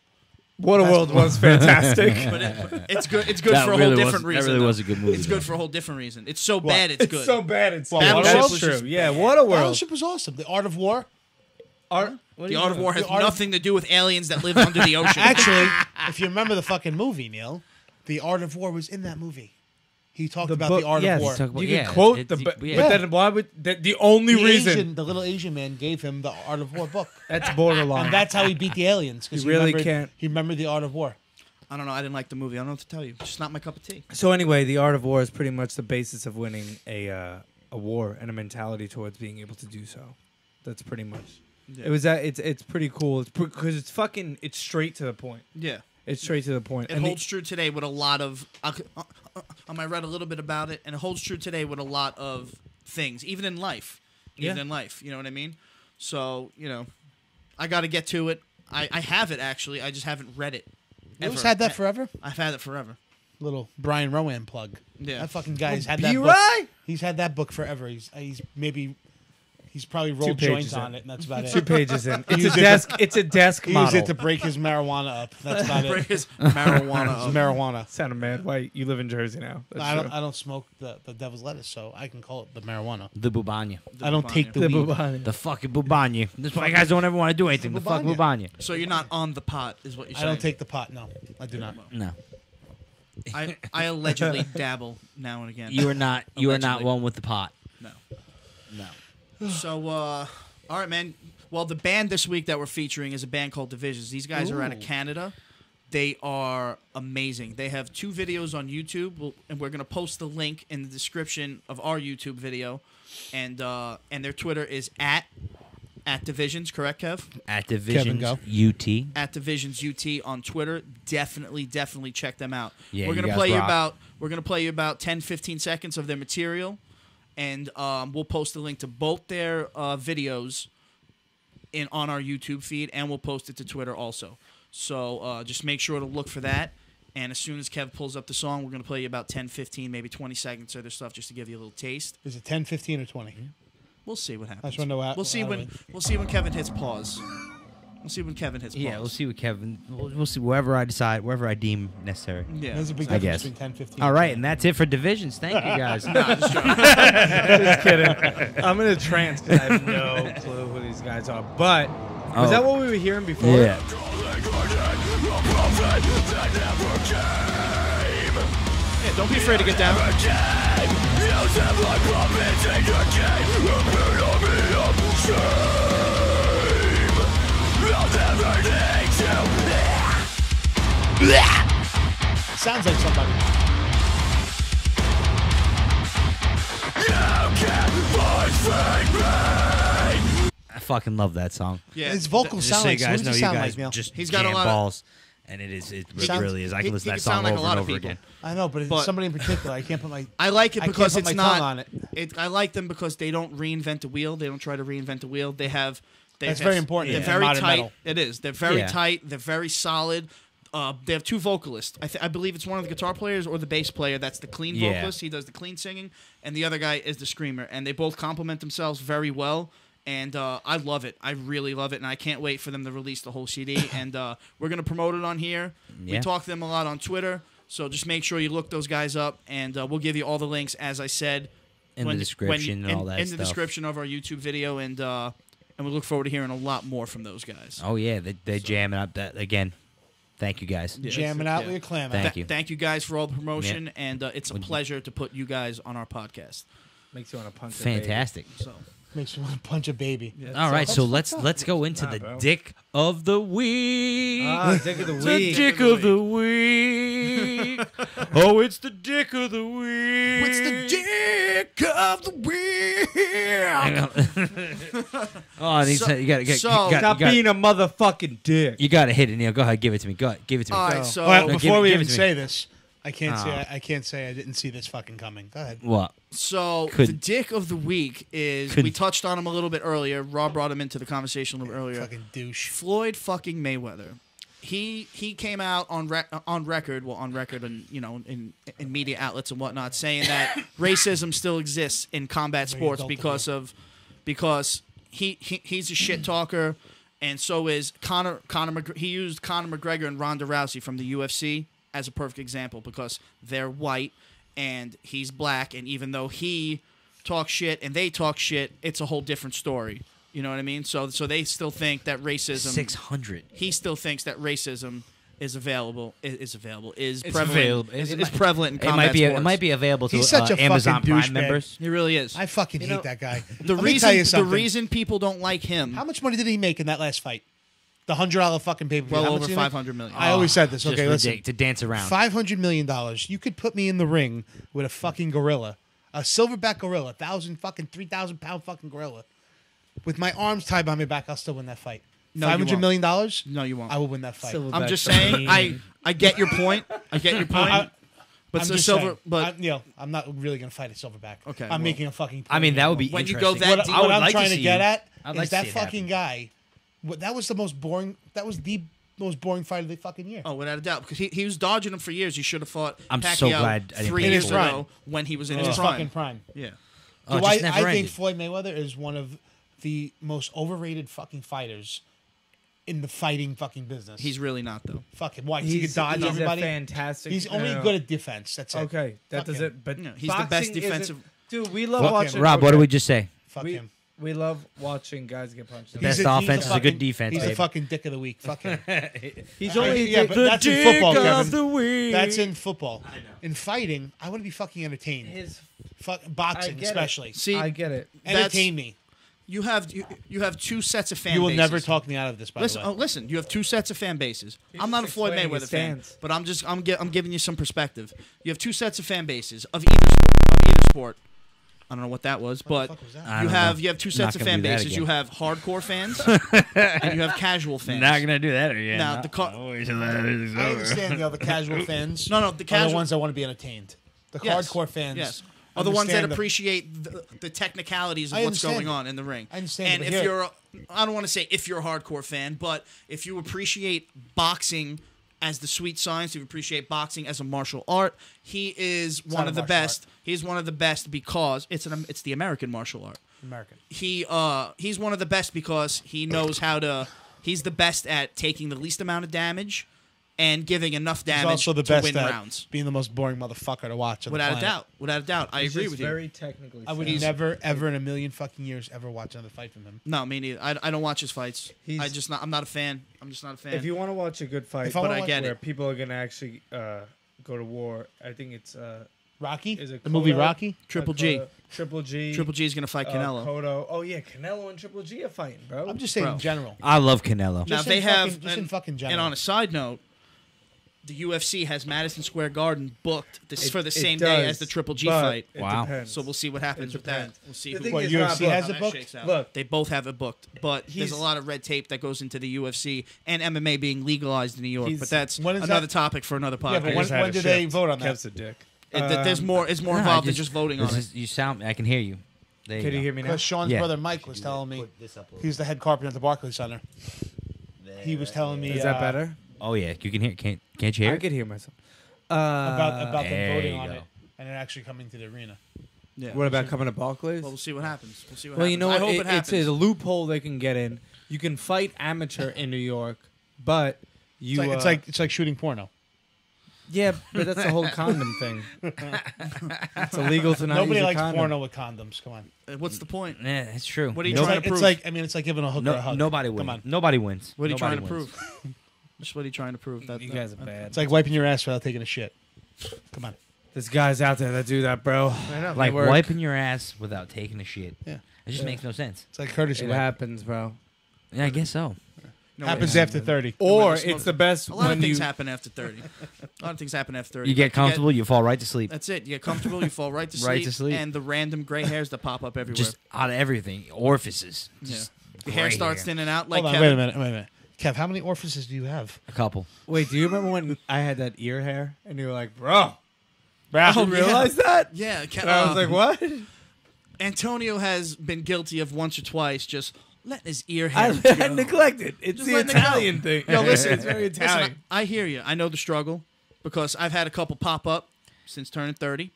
S4: Waterworld was fantastic.
S1: but it's good. It's good
S3: That
S1: for a
S3: really
S1: whole
S3: was-
S1: different
S3: that
S1: reason.
S3: really
S1: though.
S3: was a good movie,
S1: It's good
S3: though.
S1: for a whole different reason. It's so bad, it's
S4: It's
S1: good.
S4: so bad. It's
S2: Well,
S4: that
S2: Battleship
S4: is
S2: was
S4: true.
S1: just
S4: Yeah,
S1: bad.
S4: Waterworld.
S2: Battleship was awesome. The Art of War.
S1: The Art of War has
S2: The Art of-
S1: nothing to do with aliens that live under the ocean.
S2: Actually, if you remember the fucking movie, Neil, The Art of War was in that movie. He talked about the art of war.
S3: Talk about-
S4: You can
S3: yeah,
S4: quote
S3: it's-
S4: but
S3: yeah.
S4: then why would the only reason
S2: The little Asian man gave him the art of war book,
S4: that's borderline.
S2: and that's how he beat the aliens. Because
S4: You really can't.
S2: He remembered the art of war.
S1: I don't know. I didn't like the movie. I don't know what to tell you. It's just not my cup of tea.
S4: So anyway, the art of war is pretty much the basis of winning a war and a mentality towards being able to do so. That's pretty much.
S1: Yeah.
S4: It was that. It's pretty cool. It's because it's fucking. It's straight to the point.
S1: Yeah.
S4: It's straight to the point.
S1: It holds true today with a lot of. I read a little bit about it, and it holds true today with a lot of things, even in life. Even
S4: Yeah.
S1: in life, you know what I mean? So I got to get to it. I have it actually. I just haven't read it.
S2: You always
S1: ever.
S2: had that forever.
S1: I've had it forever.
S2: Little Brian Rowan plug.
S1: Yeah.
S2: That fucking guy's had that book.
S4: B-Rye?
S2: He's had that book forever. He's probably rolled
S4: pages
S2: joints
S4: in.
S2: on it, and that's about it.
S4: 2 pages in. It's
S2: Use
S4: a
S2: it
S4: desk. It's a desk
S2: He used
S4: model.
S2: it to break his marijuana up. That's about
S1: Break
S2: it.
S1: his marijuana
S2: His
S1: up.
S2: marijuana.
S4: Sound mad. Why you live in Jersey now? That's
S2: I
S4: true.
S2: don't smoke the devil's lettuce, so I can call it the marijuana.
S3: The bubanya.
S2: I don't take the
S4: The
S2: weed.
S4: Bubani.
S3: The fucking bubanya. That's why you guys don't ever want to do anything. The fucking
S2: bubanya.
S3: bubanya.
S1: So you're not on the pot, is what you're
S2: I
S1: saying.
S2: don't take the pot. No, I do not.
S3: No.
S1: I allegedly dabble now and again.
S3: You are not
S1: Allegedly.
S3: one with the pot.
S1: No.
S3: No.
S1: So, all right, man. Well, the band this week that we're featuring is a band called Divisions. These guys are out of
S2: Ooh.
S1: Canada. They are amazing. They have 2 videos on YouTube, and we're going to post the link in the description of our YouTube video. And their Twitter is at Divisions, correct, Kev?
S3: At Divisions
S2: go.
S3: UT.
S1: At Divisions UT on Twitter. Definitely check them out.
S3: Yeah,
S1: we're
S3: you
S1: gonna
S3: guys
S1: play you
S3: rock.
S1: about 10-15 seconds of their material, and we'll post the link to both their videos on our YouTube feed, and we'll post it to Twitter also. So just make sure to look for that. And as soon as Kev pulls up the song, we're gonna play you about 10, 15, maybe 20 seconds of their stuff just to give you a little taste.
S2: Is it 10, 15, or 20?
S1: We'll see what happens.
S2: I just wanna know how-
S1: we'll see
S2: how
S1: when
S2: it-
S1: we'll see when Kevin hits pause. We'll see when Kevin hits pause.
S3: Yeah, we'll see what Kevin. We'll see wherever I decide, wherever I deem necessary.
S1: Yeah.
S2: There's a big
S3: I
S2: difference
S3: guess.
S2: between 10, 15.
S3: All right, and that's it for Divisions. Thank you guys.
S4: Just kidding. I'm in a trance because I have no clue who these guys are. But was that what we were hearing before?
S3: Yeah.
S1: Yeah, don't be afraid to get down.
S2: Sounds like somebody.
S3: I fucking love that song.
S1: Yeah,
S2: His vocals
S3: Just
S2: sound
S3: so you
S2: like. Who
S3: guys
S2: does
S3: know,
S2: he
S3: you
S2: sound
S3: guys
S2: like, Neil?
S3: just
S1: He's got a
S3: jam
S1: lot of-
S3: balls, and it
S2: Sounds-
S3: really is. I can listen to
S1: he
S3: that song
S1: sound like a
S3: over
S1: lot
S3: and
S1: of
S3: over
S1: people.
S3: again.
S2: I know, but it's
S1: But-
S2: somebody in particular. I can't put my.
S1: I like it
S2: I
S1: because
S2: can't put
S1: it's
S2: my
S1: not.
S2: tongue on it.
S1: I like them because they don't reinvent the wheel. They don't try to reinvent the wheel. They have.
S2: That's very important
S1: They're
S2: in
S1: very
S2: modern
S1: tight.
S2: metal.
S1: It is. They're very
S3: Yeah.
S1: tight. They're very solid. They have 2 vocalists. I believe it's one of the guitar players or the bass player. That's the clean
S3: Yeah.
S1: vocalist. He does the clean singing, and the other guy is the screamer. And they both complement themselves very well. And I love it. I really love it, and I can't wait for them to release the whole CD. And we're gonna promote it on here.
S3: Yeah.
S1: We talk to them a lot on Twitter, so just make sure you look those guys up, and we'll give you all the links as I said
S3: In the description and all that
S1: in the
S3: stuff.
S1: description of our YouTube video, and we look forward to hearing a lot more from those guys.
S3: Oh yeah, they're jamming up that again. Thank you guys.
S1: Yeah.
S2: Jamming out
S1: Yeah.
S2: with your clam.
S3: Thank
S2: out.
S3: you.
S1: Thank you guys for all the promotion, and it's a pleasure to put you guys on our podcast.
S4: Makes you want to punch a baby.
S3: Fantastic.
S1: So
S2: Makes you want to punch a baby.
S3: All right, so let's go into the
S4: bro.
S3: dick of the week.
S4: Dick of the
S3: The
S4: week.
S3: dick of the week. Oh, it's the dick of the week.
S1: it's the dick of the week.
S3: Oh, and
S1: So-
S3: you got to
S1: so-
S4: Stop being a motherfucking dick.
S3: You got to hit it, Neil. Go ahead, give it to me. Go ahead, give it to me.
S1: All
S3: Go.
S1: right, so
S2: All right,
S3: No,
S2: before
S3: give
S2: we
S3: it
S2: even
S3: to me.
S2: say this, I can't
S3: Ah.
S2: say I didn't see this fucking coming. Go ahead.
S3: What?
S1: So
S3: Could-
S1: the dick of the week is
S3: Could-
S1: we touched on him a little bit earlier. Rob brought him into the conversation a little bit earlier.
S2: Fucking douche.
S1: Floyd fucking Mayweather. He came out on record and in media outlets and whatnot saying that racism still exists in combat sports because he's a shit talker, and so is Conor. He used Conor McGregor and Ronda Rousey from the UFC as a perfect example because they're white and he's black, and even though he talks shit and they talk shit, it's a whole different story. You know what I mean? So they still think that racism.
S3: 600.
S1: He still thinks that racism is available. Is
S3: It's
S1: prevalent.
S3: available.
S1: Is prevalent in combat
S3: It
S1: sports.
S3: might be available to
S2: He's such a
S3: Amazon
S2: fucking
S3: Prime
S2: douchebag.
S3: members.
S1: He really is.
S2: I fucking
S4: You
S2: hate
S4: know,
S2: that guy.
S1: The
S2: Let me tell you
S1: reason
S2: something.
S1: people don't like him.
S2: How much money did he make in that last fight? The $100 fucking pay-per-view.
S1: Well
S2: How much
S1: over
S2: did he make?
S1: $500 million.
S2: I always said this.
S3: Just
S2: Okay, listen.
S3: to dance around.
S2: $500 million. You could put me in the ring with a fucking gorilla, a silverback gorilla, 3,000 pound fucking gorilla, with my arms tied behind my back. I'll still win that fight.
S1: No, you
S2: $500
S1: won't.
S2: million?
S1: No, you won't.
S2: I will win that fight.
S4: Silverback
S1: I'm just
S4: gorilla.
S1: saying. I get your point. I get your point. But
S2: I'm
S1: so
S2: just
S1: silver.
S2: saying.
S1: But
S2: I'm not really gonna fight a silverback.
S1: Okay,
S2: I'm
S1: well-
S2: making a fucking.
S3: I mean, that would be
S1: When you
S3: interesting.
S1: go that
S2: What,
S1: deep-
S3: I would
S2: I'm
S3: like
S2: trying to
S3: see
S2: get
S3: you-
S2: at
S3: I'd
S2: is
S3: like to
S2: that
S3: see it
S2: fucking guy. That was the most boring. That was the most boring fight of the fucking year.
S1: oh, without a doubt, because he was dodging him for years. He should have fought
S3: I'm
S1: Pacquiao
S3: so glad I didn't
S1: 3
S3: pay
S1: years
S2: for it.
S1: ago when he was in
S2: in
S1: his
S2: his fucking prime.
S1: Yeah.
S3: Oh, it
S2: Do I
S3: just never
S2: think
S3: ended.
S2: Floyd Mayweather is one of the most overrated fucking fighters in the fighting fucking business.
S1: He's really not though.
S2: fucking white. He can dodge
S4: he's
S2: everybody.
S4: a fantastic.
S2: He's only
S4: no.
S2: good at defense. That's it.
S4: Okay, that
S2: Fuck
S4: does
S2: him.
S4: it. But
S1: Yeah, he's the best
S4: boxing
S1: defensive-
S4: isn't- Dude, we love
S2: Fuck
S4: watching.
S2: him.
S3: Rob, what
S4: okay.
S3: did we just say?
S2: Fuck
S4: We-
S2: him.
S4: We love watching guys get punched. in the
S3: Best
S2: He's a-
S3: offense is a good
S2: fucking-
S3: defense,
S2: He's
S3: baby.
S2: a fucking dick of the week. Fuck him.
S4: He's only
S2: Yeah, but that's in football,
S4: dick
S2: Kevin.
S4: of the week.
S2: That's in football. In fighting, I want to be fucking entertained.
S4: his.
S2: Boxing,
S4: I get it.
S2: especially.
S1: See,
S4: I get it.
S2: Entertain me.
S1: you have two sets of fan
S2: You will
S1: bases.
S2: never talk me out of this. By
S1: Listen,
S2: the way,
S1: listen. You have two sets of fan bases. I'm not a
S4: just
S1: Floyd
S4: explaining
S1: Mayweather
S4: his
S1: fan,
S4: stance.
S1: but I'm giving you some perspective. You have two sets of fan bases of either sport. I don't know what that was, but
S2: fuck was that?
S3: I
S1: you
S3: don't
S1: have
S3: know.
S1: you have two
S3: Not
S1: sets of
S3: gonna
S1: fan
S3: do that
S1: bases.
S3: again.
S1: You have hardcore fans and you have casual fans.
S3: Not gonna do that again.
S1: Now, the ca-
S2: I understand the other casual fans.
S1: No, the
S2: are the
S1: casual
S2: ones that want to be entertained. The
S1: Yes.
S2: hardcore fans.
S1: Yes. Are the ones that
S2: understand
S1: appreciate the technicalities of
S2: I
S1: what's
S2: understand
S1: going
S2: it.
S1: on in the ring.
S2: I understand
S1: And
S2: it,
S1: if
S2: but here-
S1: you're, I don't want to say if you're a hardcore fan, but if you appreciate boxing as the sweet science, if you appreciate boxing as a martial art, he is one
S2: not
S1: of
S2: a
S1: the
S2: martial
S1: best. He's one of the best because it's the American martial art.
S2: American.
S1: He's one of the best because he knows how to. He's the best at taking the least amount of damage and giving enough
S2: He's
S1: damage
S2: also the
S1: to
S2: best
S1: win
S2: at
S1: rounds.
S2: being the most boring motherfucker to watch. On the planet.
S1: Without a doubt, I
S4: He's
S1: agree
S4: just
S1: with you.
S4: very technically.
S2: I would
S4: sound.
S2: never, ever in a million fucking years ever watch another fight from him.
S1: No, me neither. I don't watch his fights.
S4: He's-
S1: I'm not a fan. I'm just not a fan.
S4: If you want to watch a good fight,
S2: If I wanna watch-
S1: get
S4: where
S1: it.
S4: people are gonna actually go to war, I think it's
S2: Rocky?
S4: is it
S2: The movie
S4: Cotto?
S2: Rocky?
S1: Triple G.
S4: Triple G.
S1: Triple G is gonna fight Canelo.
S4: Cotto. Oh yeah, Canelo and Triple G are fighting, bro.
S2: I'm just saying
S1: Bro.
S2: in general.
S3: I love Canelo.
S1: Now
S2: Just
S1: they
S2: in
S1: have,
S2: fucking- just in fucking
S1: and
S2: general.
S1: on a side note, the UFC has Madison Square Garden booked for the
S4: It
S1: same day
S4: does,
S1: as the Triple G
S4: but
S1: fight.
S4: it
S3: Wow.
S4: depends.
S1: So we'll see what happens
S4: It
S1: with that.
S4: depends.
S1: We'll see
S4: The
S1: who
S4: thing
S2: What,
S4: is,
S2: UFC
S4: Rob,
S2: has
S1: how
S2: it
S1: that
S2: booked?
S1: shakes out.
S4: Look.
S1: They both have it booked, but there's
S4: He's-
S1: a lot of red tape that goes into the UFC and MMA being legalized in New York.
S4: He's-
S1: But that's
S2: when is
S1: another
S2: that?
S1: topic for another
S2: Yeah,
S1: podcast.
S2: but
S4: I just had
S2: when
S4: a
S2: do they
S4: shift.
S2: vote on that?
S4: Kev's a dick.
S1: There's more. It's more
S3: No,
S1: involved than just voting on it.
S3: You sound. I can hear you. There
S4: Can
S3: you
S4: you
S3: go.
S4: hear me now?
S2: Because Sean's
S3: Yeah.
S2: brother Mike was telling me he's the head carpenter at the Barclays Center. He was telling me
S4: Is that better?
S3: Oh yeah, you can hear. Can't you hear?
S4: I
S3: it?
S4: could hear myself.
S2: about them
S3: there
S2: voting
S3: you
S2: on
S3: go.
S2: it and it actually coming to the arena.
S1: Yeah.
S4: What about coming to Barclays?
S1: Well, we'll see what happens. We'll see what
S4: Well,
S1: happens.
S4: you know
S1: I
S4: what?
S1: hope it
S4: It's
S1: happens.
S4: a loophole they can get in. You can fight amateur in New York, but you
S2: It's like shooting porno.
S4: yeah, but that's the whole condom thing. It's illegal to not
S2: Nobody
S4: use a
S2: likes
S4: condom.
S2: porno with condoms. Come on.
S1: What's the point?
S3: Yeah, it's true.
S1: What are you
S2: It's
S1: trying
S2: like,
S1: to prove?
S2: it's like giving a hooker a hug.
S3: Nobody
S2: Come
S3: wins.
S2: on.
S3: Nobody wins.
S1: What are you trying
S3: Nobody
S1: to
S3: wins.
S1: prove? Just what are you trying to prove?
S4: You guys are bad.
S2: It's like wiping your ass without taking a shit. Come on.
S4: There's guys out there that do that, bro.
S2: I know.
S3: Like
S4: They work.
S3: wiping your ass without taking a shit.
S2: Yeah.
S3: It just makes no sense.
S2: It's like courtesy
S4: It
S2: wipe.
S4: happens, bro.
S3: Yeah, I guess so.
S1: No,
S2: Happens
S1: it
S2: after 30.
S4: Or
S1: way to smoke
S4: it's the best
S1: A lot
S4: when
S1: of things
S4: you.
S1: happen after 30. A lot of things happen after 30.
S3: You get comfortable, you fall right to sleep.
S1: That's it. You get comfortable, you fall right to sleep.
S3: Right to sleep.
S1: And the random gray hairs that pop up everywhere.
S3: Just out of everything, orifices.
S1: yeah.
S3: Just
S1: Your hair
S3: gray
S1: starts
S3: hair.
S1: thinning out like
S2: Hold on,
S1: Kevin.
S2: wait a minute. Kev, how many orifices do you have?
S3: A couple.
S4: Wait, do you remember when I had that ear hair and you were like, bro?
S2: Bro,
S4: You realize that?
S1: Yeah.
S4: And I was like, what?
S1: Antonio has been guilty of once or twice just letting his ear hair
S4: I
S1: go.
S4: neglect it. It's
S1: Just
S4: the
S1: letting it go.
S4: Italian thing.
S1: Yo, listen.
S4: It's very
S1: Listen,
S4: Italian.
S1: I hear you. I know the struggle because I've had a couple pop up since turning 30.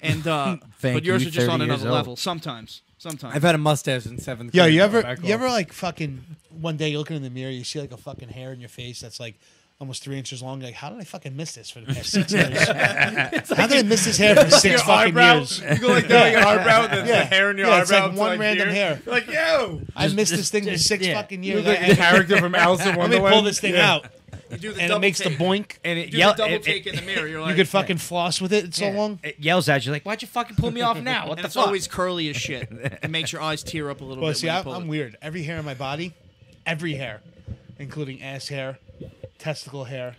S1: And but yours
S3: you,
S1: are just on
S3: 30 years
S1: another
S3: old.
S1: level. Sometimes.
S4: I've had a mustache in 7th
S2: Yo,
S4: grade.
S2: you
S4: Back
S2: ever
S4: off.
S2: like fucking one day you're looking in the mirror, you see like a fucking hair in your face that's like almost 3 inches long. You're like, how did I fucking miss this for the past 6 years? How did I miss this hair for 6 fucking years?
S4: You go like that, your eyebrow, the
S2: Yeah.
S4: hair in your
S2: Yeah, it's
S4: eyebrow.
S2: like one random hair.
S4: You're like, yo.
S2: I missed this thing for 6
S3: yeah.
S2: fucking
S4: You
S2: years.
S4: look like the character from Alice in
S2: Let me
S4: Wonderland.
S2: pull this thing out.
S1: You do the
S2: and
S1: double
S2: it makes
S1: take.
S2: the boink.
S3: And
S1: You
S3: it
S1: do
S3: yell,
S1: the double
S3: it,
S1: take in the mirror. You're like,
S2: You could fucking floss with it. It's so long.
S3: it yells at you like, "Why'd you fucking pull me off now? What
S1: and
S3: the
S1: it's
S3: fuck?"
S1: always curly as shit. It makes your eyes tear up a little
S2: Well,
S1: bit.
S2: see,
S1: when you pull
S2: I'm
S1: it.
S2: weird. Every hair on my body, every hair, including ass hair, testicle hair,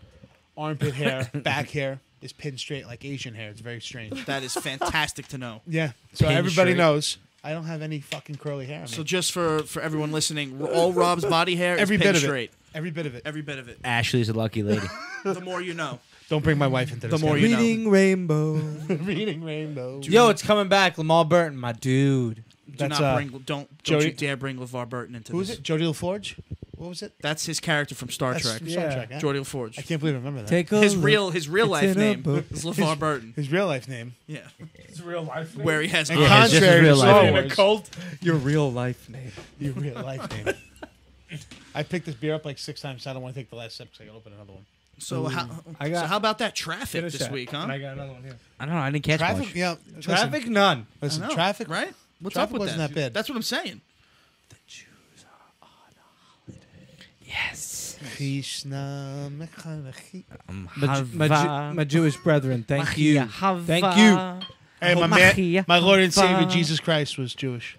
S2: armpit hair, back hair, is pinned straight like Asian hair. It's very strange.
S1: That is fantastic to know.
S2: Yeah. So
S3: Pinned
S2: everybody
S3: straight.
S2: knows I don't have any fucking curly hair on me.
S1: So just for everyone listening, all Rob's body hair
S2: every
S1: is
S2: bit
S1: pinned
S2: of
S1: straight.
S2: it. Every bit of it.
S1: Every bit of it.
S3: Ashley's a lucky lady.
S1: The more you know.
S2: Don't bring my wife into this.
S1: The more you know.
S4: Reading Rainbow.
S2: Reading Rainbow.
S4: Yo, it's coming back. Lamar Burton, my dude.
S1: Do
S2: That's,
S1: not bring. Don't
S2: Jody-
S1: you dare bring LeVar Burton into
S2: Who was
S1: this.
S2: it? Jodie LaForge? What was it?
S1: That's his character from Star
S2: That's
S1: Trek.
S2: from Star
S4: Yeah.
S2: Trek. Huh?
S1: Jodie LaForge.
S2: I can't believe I remember that.
S4: Take a
S1: His
S4: look.
S1: real
S4: It's
S1: life
S4: in a
S1: name
S4: book.
S1: is LeVar Burton.
S2: His real life name.
S1: Yeah.
S4: His real life
S1: Where he has
S2: And
S3: Yeah,
S1: eyes.
S3: it's just his
S2: contrary
S3: real
S2: to
S3: life
S2: Star
S3: name.
S2: Wars,
S4: cult. Your real life name.
S2: your real life name. I picked this beer up like 6 times. So I don't want to take the last sip because I can open another one.
S1: So how?
S4: I got-
S1: so how about that traffic
S4: Finish
S1: this
S4: that.
S1: week, huh?
S4: And I got another one here.
S3: I don't know. I didn't catch
S2: Traffic,
S3: much.
S2: yeah.
S4: Traffic, none.
S2: Listen,
S1: I know,
S2: traffic,
S1: right? What's
S2: traffic
S1: up with
S2: wasn't that bad.
S1: That's what I'm saying.
S3: Yes.
S2: Krishna Mekhanechi.
S4: My Jewish brethren, thank you. Thank you.
S2: Hey, my Lord and Savior Jesus Christ was Jewish.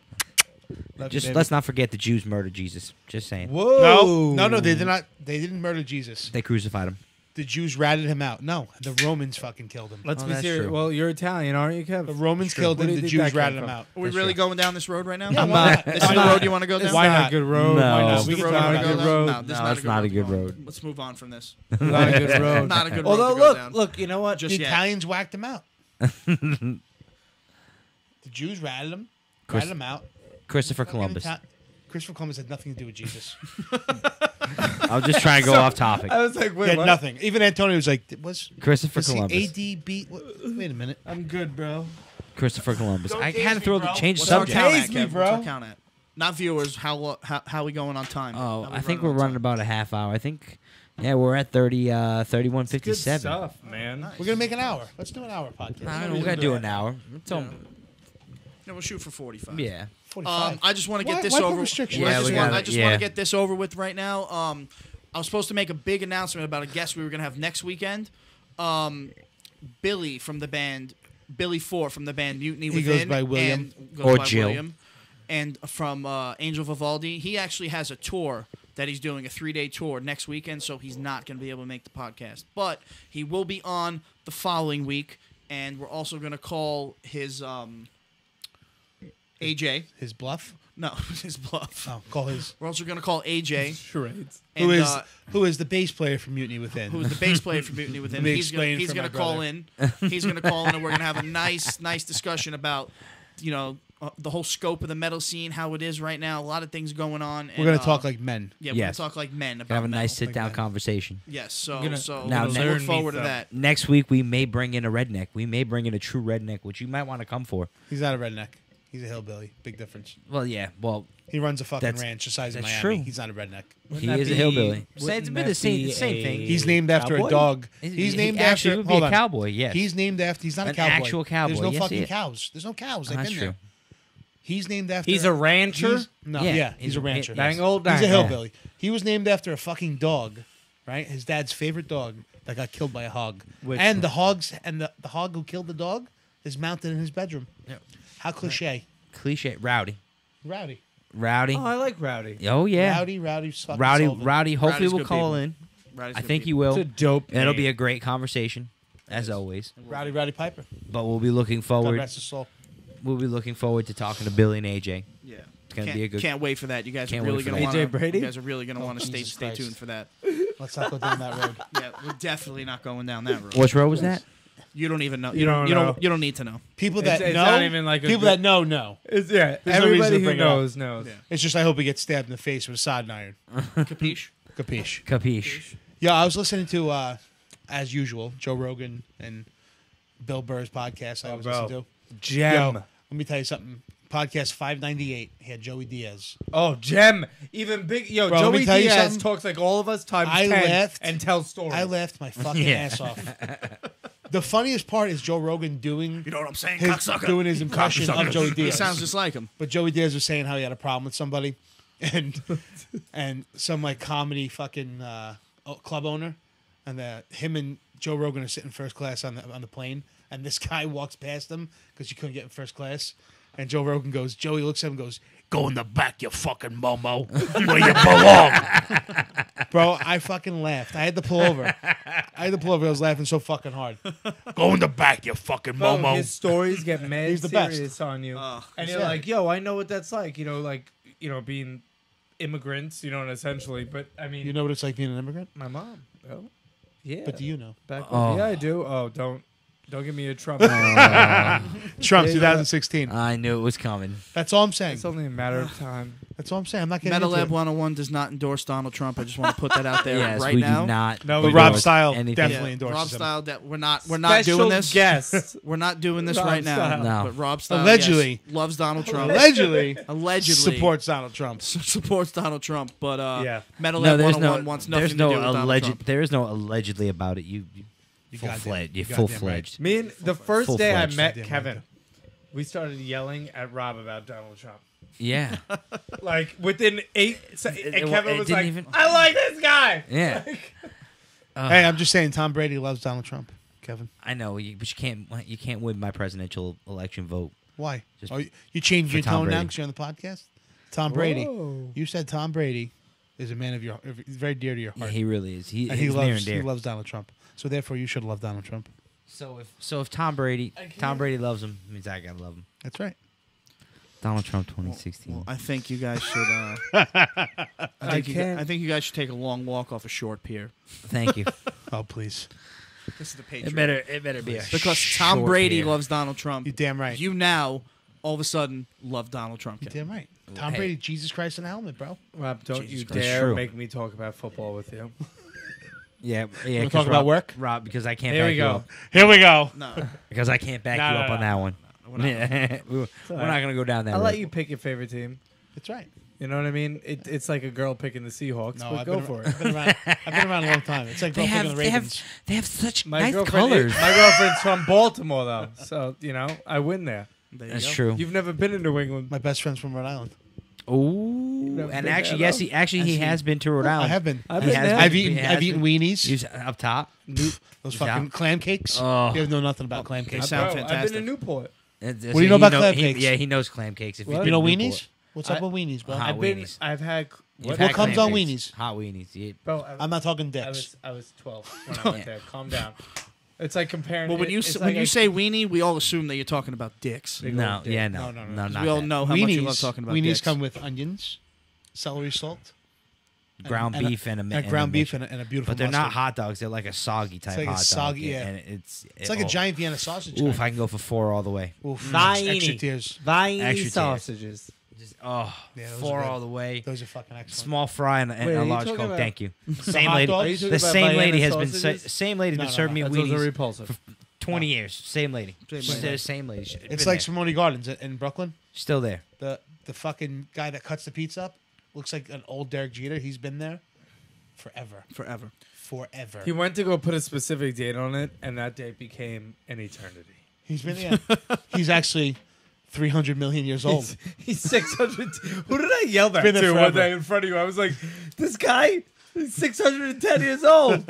S2: Love you,
S3: Just
S2: baby.
S3: let's not forget the Jews murdered Jesus. Just saying.
S4: Whoa.
S2: No, they did not. They didn't murder Jesus.
S3: They crucified him.
S2: The Jews ratted him out. No, the Romans fucking killed him.
S4: Let's
S3: Oh,
S4: be
S3: that's
S4: serious.
S3: true.
S4: Well, you're Italian, aren't you, Kev?
S2: The Romans
S4: True.
S2: killed
S4: Where
S2: him.
S4: do
S2: The
S4: you think
S2: Jews
S4: that
S2: ratted
S4: came
S2: him
S4: from?
S2: out.
S1: Are we really going down this road right now?
S2: Yeah, why not?
S1: This is
S2: Why
S1: the
S2: not?
S1: road you want to go down?
S4: It's
S2: Why
S4: not
S2: not?
S4: a good road.
S3: No.
S4: Why not?
S1: This
S4: We
S1: is
S4: can
S1: the road
S4: go
S1: you
S4: on a
S1: wanna
S4: good
S1: go
S4: road.
S1: down? No, this
S3: No,
S1: is
S3: it's not a good
S1: road.
S3: road.
S1: Let's move on from this.
S4: Not a good road.
S1: Not a good road
S4: Although,
S1: to go
S4: look,
S1: down.
S4: look, you know what?
S1: Just
S2: The
S1: yet.
S2: Italians whacked him out. The Jews ratted him. Ratted him out.
S3: Christopher
S2: Fucking
S3: Columbus.
S2: Christopher Columbus had nothing to do with Jesus.
S3: I was just trying to go off topic.
S4: I was like,
S2: He
S4: wait,
S2: had
S4: what?
S2: nothing. Even Antonio was like, was
S3: Christopher
S2: he
S3: Columbus.
S2: ADB? Wait a minute.
S4: I'm good, bro.
S3: Christopher Columbus.
S2: Don't
S3: I
S2: tease
S3: had to
S2: me,
S3: throw
S2: bro.
S3: the change
S1: What's our
S3: subject.
S1: count
S4: Taste
S1: at,
S4: me,
S1: Kev?
S4: bro.
S1: What's our count at? Not viewers. How we going on time?
S3: Oh,
S1: How we
S3: I think we're
S1: on
S3: running
S1: time?
S3: about a half hour. I think, yeah, we're at 31:57.
S4: Good stuff, man.
S2: We're going to make an hour. Let's do an hour podcast.
S3: I don't know, we're gonna do an hour. It's
S1: Yeah. No, we'll shoot for 45.
S3: yeah.
S2: 45.
S1: I just want to get
S2: Why-
S1: this
S2: why put
S1: over.
S2: restrictions?
S3: Yeah, we
S1: I
S3: gotta-
S1: just
S3: yeah.
S1: want to get this over with right now. I was supposed to make a big announcement about a guest we were going to have next weekend. Billy from the band, Billy Four from the band Mutiny
S2: He
S1: Within.
S2: goes by William.
S1: and goes
S3: Or
S1: by
S3: Jill.
S1: William, and from Angel Vivaldi. He actually has a tour that he's doing, a 3-day tour next weekend, so he's not going to be able to make the podcast. But he will be on the following week, and we're also going to call his AJ.
S2: His bluff.
S1: No, his bluff.
S2: Oh, call his.
S1: We're also going to call AJ,
S4: Charades.
S1: and,
S2: Who is the bass player from Mutiny Within?
S1: who is the bass player for Mutiny Within.
S2: Let me
S1: He's going
S2: explain for my
S1: to call
S2: brother.
S1: in. He's going to call in, and we're going to have a nice discussion about, the whole scope of the metal scene, how it is right now. A lot of things going on.
S2: We're going to talk like men.
S1: yeah, we're
S3: Yes.
S1: going to talk like men about
S3: Gonna have a
S1: metal.
S3: nice sit down
S2: that.
S3: conversation.
S1: Yes, so
S4: Gonna-
S3: Now,
S1: look
S3: learn
S1: forward to
S4: me
S1: that.
S3: Next week we may bring in a redneck. We may bring in a true redneck, which you might want to come for.
S2: He's not a redneck. He's a hillbilly. Big difference.
S3: Well, yeah. Well,
S2: He runs a fucking
S3: That's-
S2: ranch the size of
S3: that's
S2: Miami.
S3: true.
S2: He's not a redneck.
S3: he is a hillbilly. Say it's been the same thing.
S2: He's named after
S4: cowboy?
S2: a dog.
S3: He
S2: He's named
S3: actually
S2: after.
S3: would be
S2: Hold
S3: a
S2: on.
S3: cowboy. Yes.
S2: He's named after. He's not a
S3: An
S2: cowboy.
S3: actual cowboy.
S2: There's no
S3: Yes, he
S2: fucking
S3: is.
S2: cows. There's no cows. I've
S3: That's
S2: been
S3: true.
S2: there. He's named after.
S4: He's a rancher?
S2: he's- No,
S3: Yeah,
S2: yeah, he's a rancher.
S4: Dang old
S2: He's a
S4: dang.
S2: hillbilly. He was named after a fucking dog, right? His dad's favorite dog that got killed by a hog.
S4: Which
S2: and
S4: one?
S2: the hog who killed the dog is mounted in his bedroom.
S3: Yeah.
S2: How cliche.
S3: Cliche. Rowdy.
S2: Rowdy.
S3: Rowdy.
S4: Oh, I like Rowdy.
S3: Oh yeah.
S2: Rowdy fucking
S3: Rowdy.
S2: Sullivan.
S3: Rowdy. Hopefully
S1: Rowdy's
S3: will
S1: good
S3: call
S1: people.
S3: in.
S1: Rowdy's
S3: I
S1: good
S3: think he
S1: people.
S3: will.
S4: It's a dope
S3: It'll
S4: name.
S3: be a great conversation, as always.
S2: Rowdy Piper.
S3: But we'll be looking
S2: God
S3: forward.
S2: rest his soul.
S3: We'll be looking forward to talking to Billy and AJ.
S1: Yeah.
S3: It's gonna
S1: Can't,
S3: be a good.
S1: can't wait for that. You guys are
S3: Can't
S1: really
S3: wait for
S1: going to
S3: that.
S1: want
S4: AJ Brady?
S1: You guys are really going to want to stay
S2: Jesus Christ.
S1: tuned for that.
S2: Let's not go down that road.
S1: Yeah, we're definitely not going down that road.
S3: Which row was that?
S1: You don't even know.
S4: You don't know.
S1: You don't need to know.
S2: People that
S4: It's
S2: know,
S4: not even like a
S2: people
S4: good-
S2: that know.
S4: It's, yeah,
S2: There's no reason
S4: everybody
S2: to
S4: who
S2: bring it up.
S4: knows knows.
S1: Yeah.
S2: It's just I hope he gets stabbed in the face with a soldering iron.
S1: Capiche?
S2: Capiche?
S3: Capiche.
S2: Yeah, I was listening to, as usual, Joe Rogan and Bill Burr's podcast. I always
S4: bro.
S2: listen to.
S4: Gem.
S2: Yo, let me tell you something. Podcast 598. He had Joey Diaz.
S4: Oh, Gem. Even big. Yo,
S2: Bro, let me
S4: Joey
S2: tell you
S4: Diaz
S2: something.
S4: talks like all of us times
S2: I
S4: 10
S2: laughed.
S4: and tells stories.
S2: I laughed my fucking
S3: Yeah.
S2: ass off. The funniest part is Joe Rogan doing
S1: You know what I'm saying?
S2: his,
S1: Cocksucker.
S2: doing his impression of Joey
S1: He
S2: Diaz.
S1: sounds just like him.
S2: But Joey Diaz was saying how he had a problem with somebody, and some like comedy fucking club owner and him and Joe Rogan are sitting first class on the plane, and this guy walks past them because you couldn't get in first class, and Joey looks at him and goes, "Go in the back, you fucking momo, where you belong." Bro, I fucking laughed. I had to pull over. I was laughing so fucking hard. Go in the back, you fucking
S4: Bro,
S2: momo.
S4: his stories get mad
S2: He's the best.
S4: serious on you, and you're
S2: Yeah.
S4: like, "Yo, I know what that's like." Being immigrants, essentially. But I mean,
S2: You know what it's like being an immigrant?
S4: my mom. Oh, yeah.
S2: But do you know?
S4: Yeah, I do. Oh, don't give me a Trump.
S2: Trump,
S4: Yeah,
S2: 2016.
S3: I knew it was coming.
S2: That's all I'm saying.
S4: It's only a matter of time.
S2: That's all I'm saying. I'm not getting
S1: Metal
S2: into
S1: Lab
S2: it.
S1: 101 does not endorse Donald Trump. I just want to put that out there
S3: Yes,
S1: right
S3: we
S1: now.
S3: do not.
S4: No,
S2: But
S4: we
S2: Rob
S4: don't.
S2: Stile
S3: Anything.
S2: definitely
S1: Yeah,
S2: endorses
S1: Rob
S2: him.
S1: Stile. That we're not
S4: Special
S1: doing this.
S4: guest.
S1: We're not doing this
S4: Rob
S1: right now.
S4: Stile.
S3: No.
S1: But Rob Stile
S2: Allegedly.
S1: yes, loves Donald Trump.
S2: Allegedly
S1: Allegedly
S2: supports Donald Trump.
S1: supports Donald Trump. But
S4: Yeah.
S1: Metal
S3: No,
S1: Lab
S3: there's
S1: 101
S3: no.
S1: wants nothing
S3: There's
S1: to do with
S3: no
S1: Donald
S3: alleged.
S1: Trump.
S3: There is no allegedly about it. You full
S2: goddamn-
S3: fledged.
S2: you
S3: You
S2: goddamn
S3: full fledged.
S4: Me and the first day I
S3: Full-fledged.
S4: met
S2: Goddamn
S4: Kevin,
S2: right.
S4: we started yelling at Rob about Donald Trump.
S3: Yeah.
S4: Like within 8, and Kevin
S3: it
S4: was
S3: didn't
S4: like,
S3: even-
S4: "I like this guy."
S3: Yeah.
S2: Hey, I'm just saying, Tom Brady loves Donald Trump. Kevin,
S3: I know, but you can't win my presidential election vote.
S2: why?
S3: Just
S2: You changed
S3: for
S2: your
S3: Tom
S2: tone now
S3: Brady.
S2: because you're on the podcast. Tom Brady.
S4: Whoa.
S2: You said Tom Brady is a man of your, very dear to your
S3: Yeah,
S2: heart,
S3: he really is.
S2: and
S3: He's near and dear.
S2: he loves Donald Trump. So therefore, you should love Donald Trump.
S3: So if Tom Brady loves him, it means I gotta love him.
S2: That's right.
S3: Donald Trump 2016.
S1: Well, I think you guys should. I think you guys should take a long walk off a short pier.
S3: Thank you.
S2: Oh please,
S1: This is the Patriot.
S3: It better be
S1: Because Tom
S3: short
S1: Brady
S3: pier.
S1: loves Donald Trump.
S2: you damn right.
S1: You now, all of a sudden, love Donald Trump.
S2: You damn right. Tom
S3: Hey.
S2: Brady, Jesus Christ in a helmet, bro.
S4: Rob, don't
S1: Jesus
S4: you
S1: Christ.
S4: dare
S3: True.
S4: make me talk about football with you.
S3: Yeah.
S2: Wanna
S3: 'cause
S2: talk about
S3: Rob-
S2: work?
S3: Rob, because I can't
S4: Here
S3: back
S4: we
S3: you
S4: go.
S3: up.
S2: Here we go.
S1: No,
S3: Because I can't back
S4: No,
S3: you
S4: no,
S3: up on
S4: no.
S3: that one.
S1: we're not.
S3: We're not gonna go down that
S4: I'll
S3: road.
S4: let you pick your favorite team.
S2: That's right.
S4: You know what I mean? It's like a girl picking the Seahawks.
S2: No,
S4: but
S2: I've
S4: go
S2: been,
S4: for it.
S2: I've been around. I've been around a long time. It's like
S3: They
S2: girl picking
S3: have,
S2: the
S3: they
S2: Ravens.
S3: have they have such
S4: My
S3: nice
S4: girlfriend,
S3: colors.
S4: my girlfriend's from Baltimore though, so I win there.
S1: There you
S3: That's
S1: go.
S3: true.
S4: You've never been in New England.
S2: My best friend's from Rhode Island.
S3: Ooh,
S4: never
S3: and
S4: been
S3: actually,
S4: there,
S3: yes,
S4: though?
S3: he has been to Rhode Island.
S2: I have been.
S4: I've
S3: He
S4: been
S3: has
S4: there.
S3: been.
S2: I've
S3: He
S2: eaten.
S3: has
S2: I've eaten
S3: been.
S2: weenies.
S3: He's up top.
S2: Those
S3: He's
S2: fucking
S3: out.
S2: clam cakes.
S3: Oh.
S2: You know nothing about clam
S1: They
S2: cakes.
S1: sound
S4: Bro, I've
S1: fantastic.
S4: been to Newport.
S3: What
S2: do you know about clam cakes?
S3: Yeah, he knows clam cakes. If he's
S4: What?
S3: been
S2: You know
S3: to Newport.
S2: weenies? What's up
S1: I-
S2: with weenies, bro?
S3: Hot
S4: I've been.
S3: weenies.
S4: I've had.
S3: You've
S2: What
S3: had
S2: comes
S3: clam
S2: on
S3: cakes.
S2: weenies?
S3: Hot weenies. Yeah.
S4: Bro,
S2: I'm not talking dicks.
S4: I was 12 when I went there. Calm down. It's like comparing.
S1: Well, when you
S4: it's
S1: when
S4: like
S1: you
S4: a-
S1: say weenie, we all assume that you're talking about dicks.
S4: Big
S3: No,
S4: old dick.
S3: yeah, no,
S2: No,
S3: not
S1: We all
S3: that.
S1: know how much you love talking about
S2: weenies
S1: dicks.
S2: come with onions, celery salt,
S3: ground
S2: and
S3: beef and a
S2: ground beef
S3: mix.
S2: and a beautiful.
S3: But they're not
S2: mustard.
S3: hot dogs. They're like a soggy type
S2: like a
S3: hot dog.
S2: soggy- yeah.
S3: And it's
S2: It's like a giant Vienna sausage.
S3: Oof,
S2: kind.
S3: I can go for 4 all the way.
S2: Oof,
S4: Viney.
S2: extra tears.
S4: Viney
S3: Extra tears.
S4: sausages.
S3: Just
S2: Yeah, those
S3: 4
S2: are good.
S3: all the way.
S2: Those are fucking excellent.
S3: Small fry and
S4: Wait,
S3: a
S4: are you
S3: large
S4: talking
S3: Coke.
S4: about-
S3: Thank you.
S2: hot
S3: Same lady.
S2: dogs?
S4: Are you talking
S3: The
S4: about
S3: same
S4: Vienna
S3: lady has
S4: sausages?
S3: been same lady's been
S2: No,
S3: serving me
S4: Those are
S3: weenies
S4: repulsive.
S3: for 20 years. Same lady.
S1: Same
S3: She's
S1: lady.
S3: the same lady.
S2: It's like Simone Gardens in Brooklyn.
S3: Still there.
S2: The fucking guy that cuts the pizza up looks like an old Derek Jeter. He's been there forever.
S1: Forever.
S2: Forever.
S4: He went to go put a specific date on it, and that date became an eternity.
S2: He's been there. He's actually 300 million years old.
S4: He's 600. Who did I yell that
S2: Been there
S4: to one
S2: forever.
S4: day in front of you? I was like, this guy is 610 years old.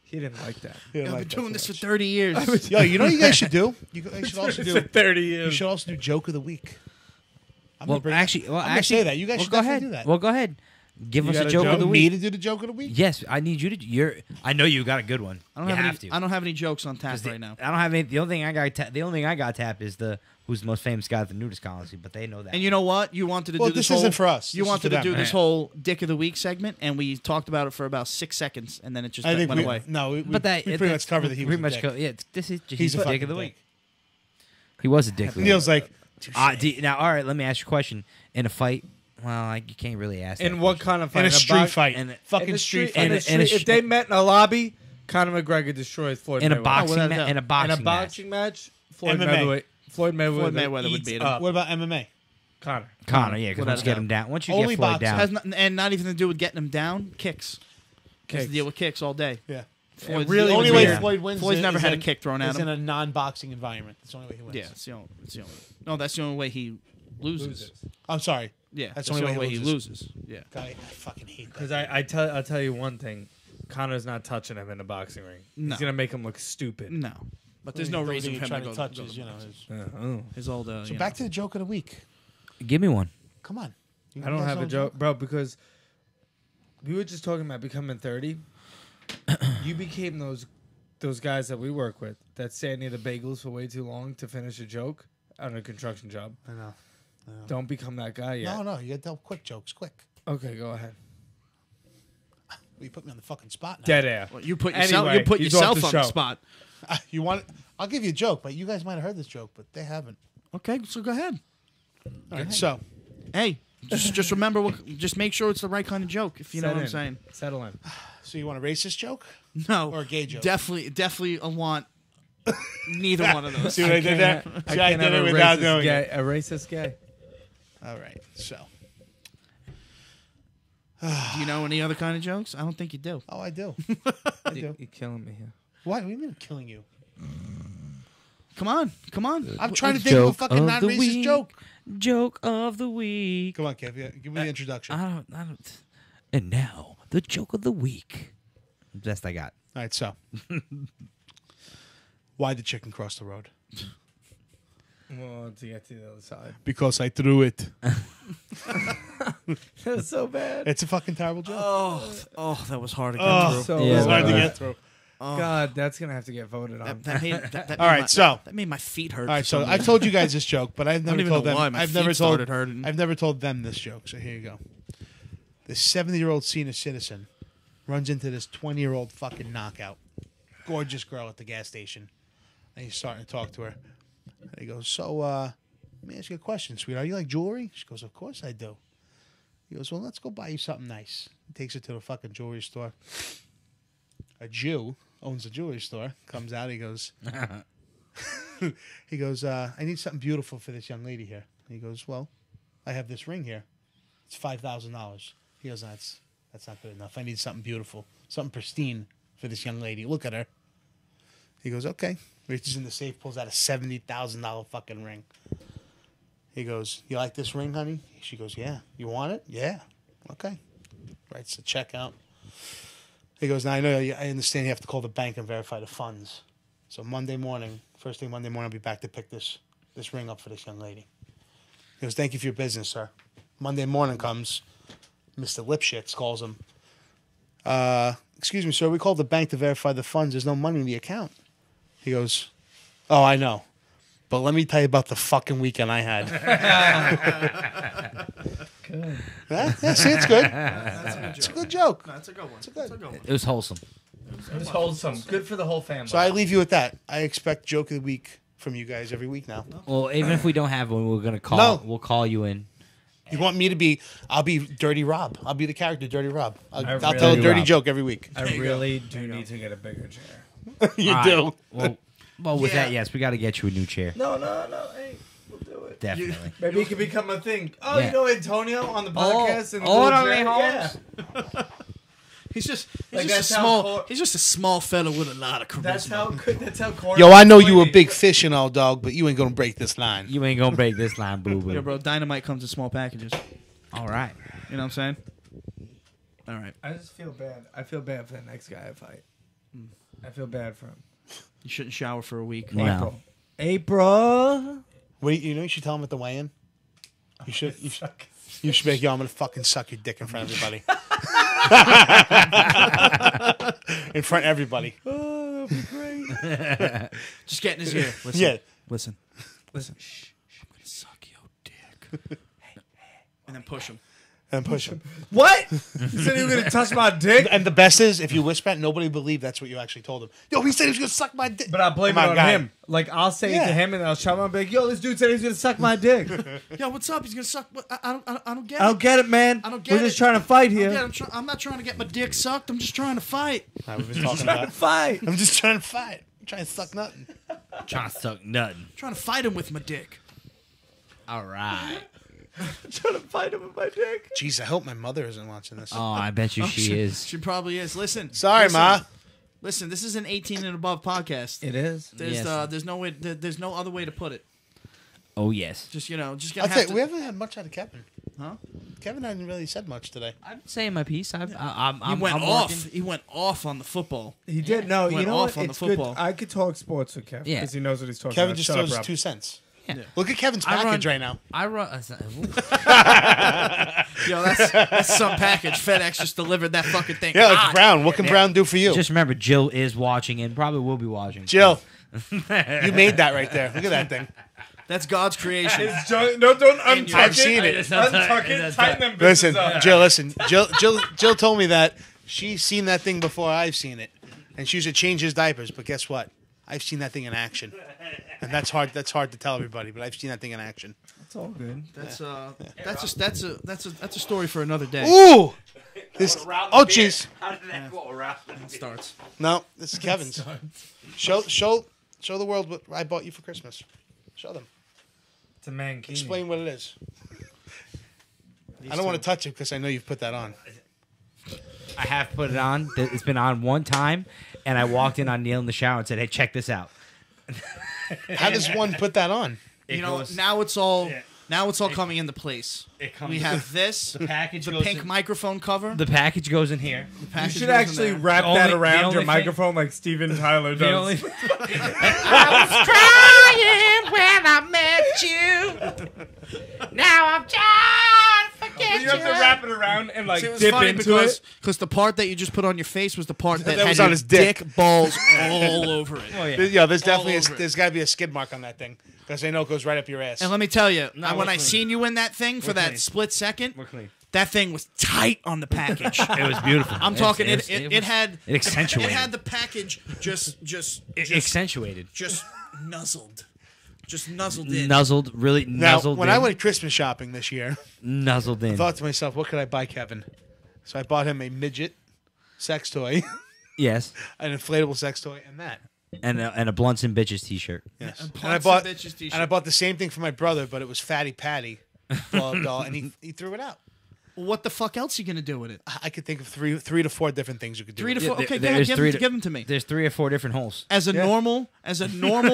S4: He didn't like that.
S2: Yeah,
S1: I've
S2: like
S1: been
S2: that
S1: doing
S2: so
S1: this for
S2: much.
S1: 30 years.
S2: Yo, you know what you guys should do? You guys should also
S4: For
S2: do.
S4: 30
S2: You
S4: years.
S2: should also do joke of the week. I'm
S3: Well,
S2: gonna bring-
S3: actually,
S2: I'm gonna say that. You guys should
S3: go
S2: definitely
S3: ahead.
S2: do that.
S3: Well, go ahead. Give
S4: You
S3: us
S4: got
S3: a
S4: a
S3: joke
S4: joke?
S3: of the
S2: Me
S3: week.
S2: to do the joke of the week?
S3: Yes, I need you to. I know you got a good one.
S1: I don't
S3: you
S1: have,
S3: have
S1: any,
S3: to.
S1: I don't have any jokes on tap
S3: 'Cause
S1: right now.
S3: I don't have any. The only thing I got. The only thing I got tapped is the who's the most famous guy at the nudist colony. But they know that.
S1: And you know what? You wanted to
S2: Well,
S1: do this
S2: this isn't
S1: whole,
S2: for us.
S1: You
S2: This is
S1: wanted
S2: for
S1: to
S2: them.
S1: do this
S3: Yeah.
S1: whole Dick of the Week segment, and we talked about it for about 6 seconds, and then it just
S2: I think
S1: went
S2: we,
S1: away.
S2: no, we,
S3: but that
S2: we pretty much covered that he was
S3: pretty
S2: a
S3: much
S2: dick.
S3: yeah. This is
S2: He's a
S3: dick
S2: fucking
S3: of the week.
S2: dick.
S3: He was a dick.
S2: Neil's like,
S3: Now, all right. Let me ask you a question. In a fight, well, you can't really ask.
S4: In
S3: that
S4: what
S3: question.
S4: kind of fight?
S2: in a street
S4: box-
S2: fight.
S3: in a-
S2: Fucking
S4: in a
S2: street
S4: in
S2: fight.
S4: a
S3: in a
S4: street-
S3: sh-
S4: if they met in a lobby, Conor McGregor destroys Floyd
S3: in a
S4: Mayweather.
S3: boxing
S1: without a
S3: ma-
S1: doubt.
S3: in a boxing
S4: In a boxing match, Floyd
S2: MMA.
S4: Mayweather. Floyd Mayweather
S1: would
S4: eats
S1: beat him.
S4: up
S2: What about MMA?
S4: Conor.
S3: Connor, yeah, because
S1: Without
S3: once
S1: a
S3: you get
S1: doubt.
S3: him down, once you
S2: Only
S3: get Floyd
S2: boxing.
S3: down,
S1: Has not, and not even to do with getting him down. Kicks. Has
S4: Kicks.
S1: to deal with kicks all day.
S2: Yeah.
S1: Floyd's
S4: really
S2: The only
S4: was
S2: way
S4: weird.
S2: Floyd wins
S1: Floyd's
S2: is
S1: never had a
S2: in-
S1: kick thrown at
S2: is
S1: him.
S2: in a non-boxing environment. That's the only way he wins.
S1: Yeah, it's the only. No, that's the only way he loses.
S2: I'm sorry.
S1: Yeah,
S2: That's
S1: that's
S2: the
S1: the
S2: only
S1: only way
S2: way
S1: he
S2: he
S1: loses. Yeah.
S2: God, I fucking hate that.
S4: Because I'll tell you one thing. Connor's not touching him in a boxing ring.
S1: No.
S4: He's gonna make him look stupid.
S1: No, but there's no reason for him to
S2: touch
S1: go
S2: his, you know.
S1: his old.
S2: So back to the joke of the week.
S3: Give me one.
S2: Come on.
S4: I don't have a joke, bro, because we were just talking about becoming 30. You became those guys that we work with that stand near the bagels for way too long to finish a joke on a construction job.
S2: I know.
S4: Don't become that guy yet.
S2: No, you got to tell quick jokes, quick.
S4: Okay, go ahead.
S2: Well, you put me on the fucking spot now.
S4: Dead air.
S1: Well, you put yourself.
S4: Anyway,
S1: you put
S4: he's off
S1: yourself
S4: the
S1: on the
S4: show.
S1: spot.
S2: You want? I'll give you a joke, but you guys might have heard this joke, but they haven't.
S1: Okay, so go ahead.
S2: All right, so
S1: Hey, just remember. Just make sure it's the right kind of joke. If you know what I'm saying.
S4: Settle in.
S2: so you want a racist joke?
S1: No.
S2: Or a gay joke?
S1: Definitely I want neither one of those.
S2: See what I did there?
S4: I
S2: See, I
S4: can't
S2: did
S4: have
S2: it
S4: a
S2: without
S4: racist
S2: doing
S4: gay,
S2: it.
S4: a racist gay.
S2: All right, so.
S1: Do you know any other kind of jokes? I don't think you do.
S2: Oh, I do. I do.
S4: You're killing me here.
S2: What? What do you mean I'm killing you?
S1: Come on.
S2: I'm trying to think of a fucking non-racist joke.
S3: Joke of the week.
S2: Come on, Kev. Give me the introduction.
S3: I don't. And now the joke of the week. Best I got.
S2: All right, so. Why'd the chicken cross the road?
S4: Well, to get to the other side.
S2: Because I threw it.
S4: That's so bad.
S2: It's a fucking terrible joke.
S1: Oh, that was hard to get
S2: Oh,
S1: through.
S4: So
S3: Yeah,
S2: it's hard to
S3: well,
S2: get through.
S4: God, that's gonna have to get voted on.
S1: That made,
S2: All right, so.
S1: that made my feet hurt.
S2: All right,
S1: for
S2: so
S1: some
S2: I've
S1: reason.
S2: told you guys this joke, but I've
S1: I don't
S2: never
S1: even
S2: told
S1: know
S2: them.
S1: why my
S2: I've
S1: feet
S2: never
S1: started hurting.
S2: I've never told them this joke. So here you go. This 70-year-old senior citizen runs into this 20-year-old fucking knockout, gorgeous girl at the gas station, and he's starting to talk to her. And he goes, "So, let me ask you a question, sweetheart. You like jewelry?" She goes, "Of course I do." He goes, "Well, let's go buy you something nice." He takes her to the fucking jewelry store. A Jew owns a jewelry store. Comes out. He goes, I need something beautiful for this young lady here. He goes, "Well, I have this ring here. It's $5,000. He goes, that's not good enough. I need something beautiful, something pristine for this young lady. Look at her." He goes, "Okay." Reaches in the safe, pulls out a $70,000 fucking ring. He goes, "You like this ring, honey?" She goes, "Yeah." "You want it?" "Yeah." "Okay." Writes the check out. He goes, "Now I know I understand you have to call the bank and verify the funds. So Monday morning, first thing Monday morning, I'll be back to pick this ring up for this young lady." He goes, "Thank you for your business, sir." Monday morning comes, Mr. Lipschitz calls him. "Excuse me, sir, we called the bank to verify the funds. There's no money in the account." He goes, "Oh, I know. But let me tell you about the fucking weekend I had."
S4: Good.
S2: Yeah, see, it's good.
S1: That's
S2: It's a good joke.
S1: That's a good one.
S2: good.
S1: That's a good one.
S3: It was wholesome.
S4: It was wholesome. Good for the whole family.
S2: So I leave you with that. I expect joke of the week from you guys every week now.
S3: Well, even if we don't have one, we're gonna call.
S2: No.
S3: We'll call you in.
S2: You want me to be? I'll be Dirty Rob. I'll be the character Dirty Rob. I'll
S4: really-
S2: tell a dirty
S3: Rob.
S2: joke every week.
S4: I really do need to get a bigger chair.
S2: You
S3: All
S2: do.
S3: right. Well, with
S1: Yeah.
S3: that, yes, we got to get you a new chair.
S4: No. Hey, we'll do it.
S3: Definitely.
S4: Maybe it could become a thing. Oh,
S3: Yeah.
S4: you know Antonio on the podcast? and the
S3: oh,
S4: little
S3: no,
S4: chair?
S3: Holmes?
S4: Yeah.
S1: He's just
S4: Like,
S1: a
S4: that's how
S1: small.
S4: Cor-
S1: He's just a small fella with a lot of charisma.
S4: That's how good. That's how Corey.
S2: Yo, I know you a big fish and all, dog, but you ain't gonna break this line.
S3: You ain't gonna break this line, boo
S1: Yeah,
S3: boo.
S1: bro. Dynamite comes in small packages.
S3: All right.
S1: You know what I'm saying? All right.
S4: I just feel bad. I feel bad for the next guy I fight. I feel bad for him.
S1: You shouldn't shower for a week.
S3: No.
S4: April.
S2: Wait, you know you should tell him at the weigh-in. You should. You should make, "Yo, I'm gonna fucking suck your dick in front of everybody." In front of everybody.
S4: Oh, that'd be great.
S1: Just get in his ear. Listen.
S2: Yeah.
S1: Listen. Shh. I'm gonna suck your dick. And then push him.
S2: And push him.
S4: What? You said you were gonna touch my dick?
S2: And the best is, if you whisper it, nobody believed that's what you actually told him. Yo, he said he was gonna suck my dick.
S4: But I'll blame
S2: Come
S4: it on
S2: guy.
S4: him. Like, I'll say it
S2: Yeah.
S4: to him, and I'll shout him. I'll be like, "Yo, this dude said he was gonna suck my dick."
S1: Yo, what's up? He's gonna suck. I don't get
S4: I
S1: it.
S4: don't get it, man.
S1: I don't get
S4: We're
S1: it.
S4: just trying to fight
S1: I don't
S4: here.
S1: get it. I'm not trying to get my dick sucked. I'm just trying to fight.
S2: We've been talking about.
S4: Fight.
S2: I'm just trying to fight. I'm trying to suck nothing.
S3: Trying to suck nothing.
S1: I'm trying to fight him with my dick.
S3: All right.
S4: Trying to fight him with my dick.
S2: Jeez, I hope my mother isn't watching this.
S3: Oh, I bet you she is.
S1: She probably is. Listen.
S2: Sorry,
S1: listen,
S2: Ma.
S1: Listen, this is an 18 and above podcast.
S4: It is.
S1: There's
S3: Yes.
S1: there's no way. There's no other way to put it.
S3: Oh yes.
S1: Just just
S2: I'll
S1: gonna
S2: tell
S1: have
S2: you, we
S1: to.
S2: haven't had much out of Kevin. Kevin hasn't really said much today.
S3: I'm saying my piece. I'm
S1: He went
S3: I'm
S1: off.
S3: working.
S1: He went off on the football.
S4: He did. No,
S1: Went
S4: you know
S1: off
S4: what?
S1: on the
S4: It's good.
S1: football.
S4: I could talk sports with Kevin
S3: Yeah.
S4: because he knows what he's talking
S2: Kevin
S4: about.
S2: just
S4: Shut up,
S2: throws
S4: Rob.
S2: 2 cents.
S3: Yeah.
S2: Look at Kevin's
S3: I
S2: package
S3: run-
S2: right now.
S3: I run.
S1: Yo, that's some package. FedEx just delivered that fucking thing.
S2: Yeah, like
S1: hot.
S2: Brown. What can Brown do for you?
S3: Just remember, Jill is watching and probably will be watching.
S2: Jill, you made that right there. Look at that thing.
S1: That's God's creation.
S4: No, don't untuck
S2: I've
S4: it.
S2: seen it.
S4: Untuck it. Tighten them
S2: Listen,
S4: bitches up.
S2: Jill. Listen, Jill told me that she's seen that thing before I've seen it, and she used to change his diapers. But guess what? I've seen that thing in action, and that's hard. That's hard to tell everybody, but I've seen that thing in action.
S4: It's all good.
S1: That's a story for another day.
S2: Ooh, this. Oh, jeez.
S3: How did that go around?
S1: It starts.
S2: No, this is Kevin's. Show the world what I bought you for Christmas. Show them.
S4: It's a mankini.
S2: Explain what it is. I don't want to touch it because I know you've put that on.
S3: I have put it on. It's been on one time, and I walked in on Neil in the shower and said, "Hey, check this out."
S2: How does one put that on?
S1: You know, now it's all coming into place.
S3: comes-
S1: We have this,
S3: The package
S1: the
S3: goes
S1: pink
S3: in-
S1: microphone cover.
S3: The package goes in here.
S4: You
S1: package
S4: should
S1: goes in
S4: actually
S1: there.
S4: wrap
S3: The
S4: that
S3: only- the
S4: around
S3: only
S4: your
S3: thing-
S4: microphone like Steven Tyler
S3: The
S4: does.
S3: only I was crying when I met you. Now I'm trying to forget
S4: You have to wrap it around and like
S1: See, it was
S4: dip
S1: funny
S4: into it.
S1: because the part that you just put on your face was the part that,
S2: That
S1: had
S2: was
S1: your
S2: on his dick.
S1: balls all over it.
S3: Oh, yeah.
S2: Yeah, there's definitely
S1: over it.
S2: there's got to be a skid mark on that thing because they know it goes right up your ass.
S1: And let me tell you,
S3: No,
S1: when
S3: we're
S1: I
S3: clean.
S1: seen you in that thing for
S3: We're
S1: that
S3: clean.
S1: split second,
S3: We're clean.
S1: that thing was tight on the package.
S3: It was beautiful.
S1: I'm talking.
S3: It
S1: It had
S3: it accentuated.
S1: It had the package just
S3: accentuated.
S1: nuzzled, just nuzzled in.
S3: Nuzzled, really
S2: now,
S3: nuzzled
S2: when
S3: in.
S2: I went Christmas shopping this year,
S3: nuzzled in.
S2: I thought to myself, what could I buy Kevin? So I bought him a midget sex toy,
S3: Yes.
S2: an inflatable sex toy, and that.
S3: And a Blunts and Bitches t-shirt.
S2: Yes.
S1: And
S2: And I
S1: Blunts
S2: bought
S1: and Bitches t-shirt.
S2: and I bought the same thing for my brother, but it was Fatty Patty blow up doll, and he threw it out.
S1: What the fuck else are you gonna do with it?
S2: I could think of three to four different things you could do.
S1: 3 to
S2: with it.
S1: 4.
S3: there-
S1: Okay,
S3: there's
S1: give them to me.
S3: There's 3 or 4 different holes.
S1: As a normal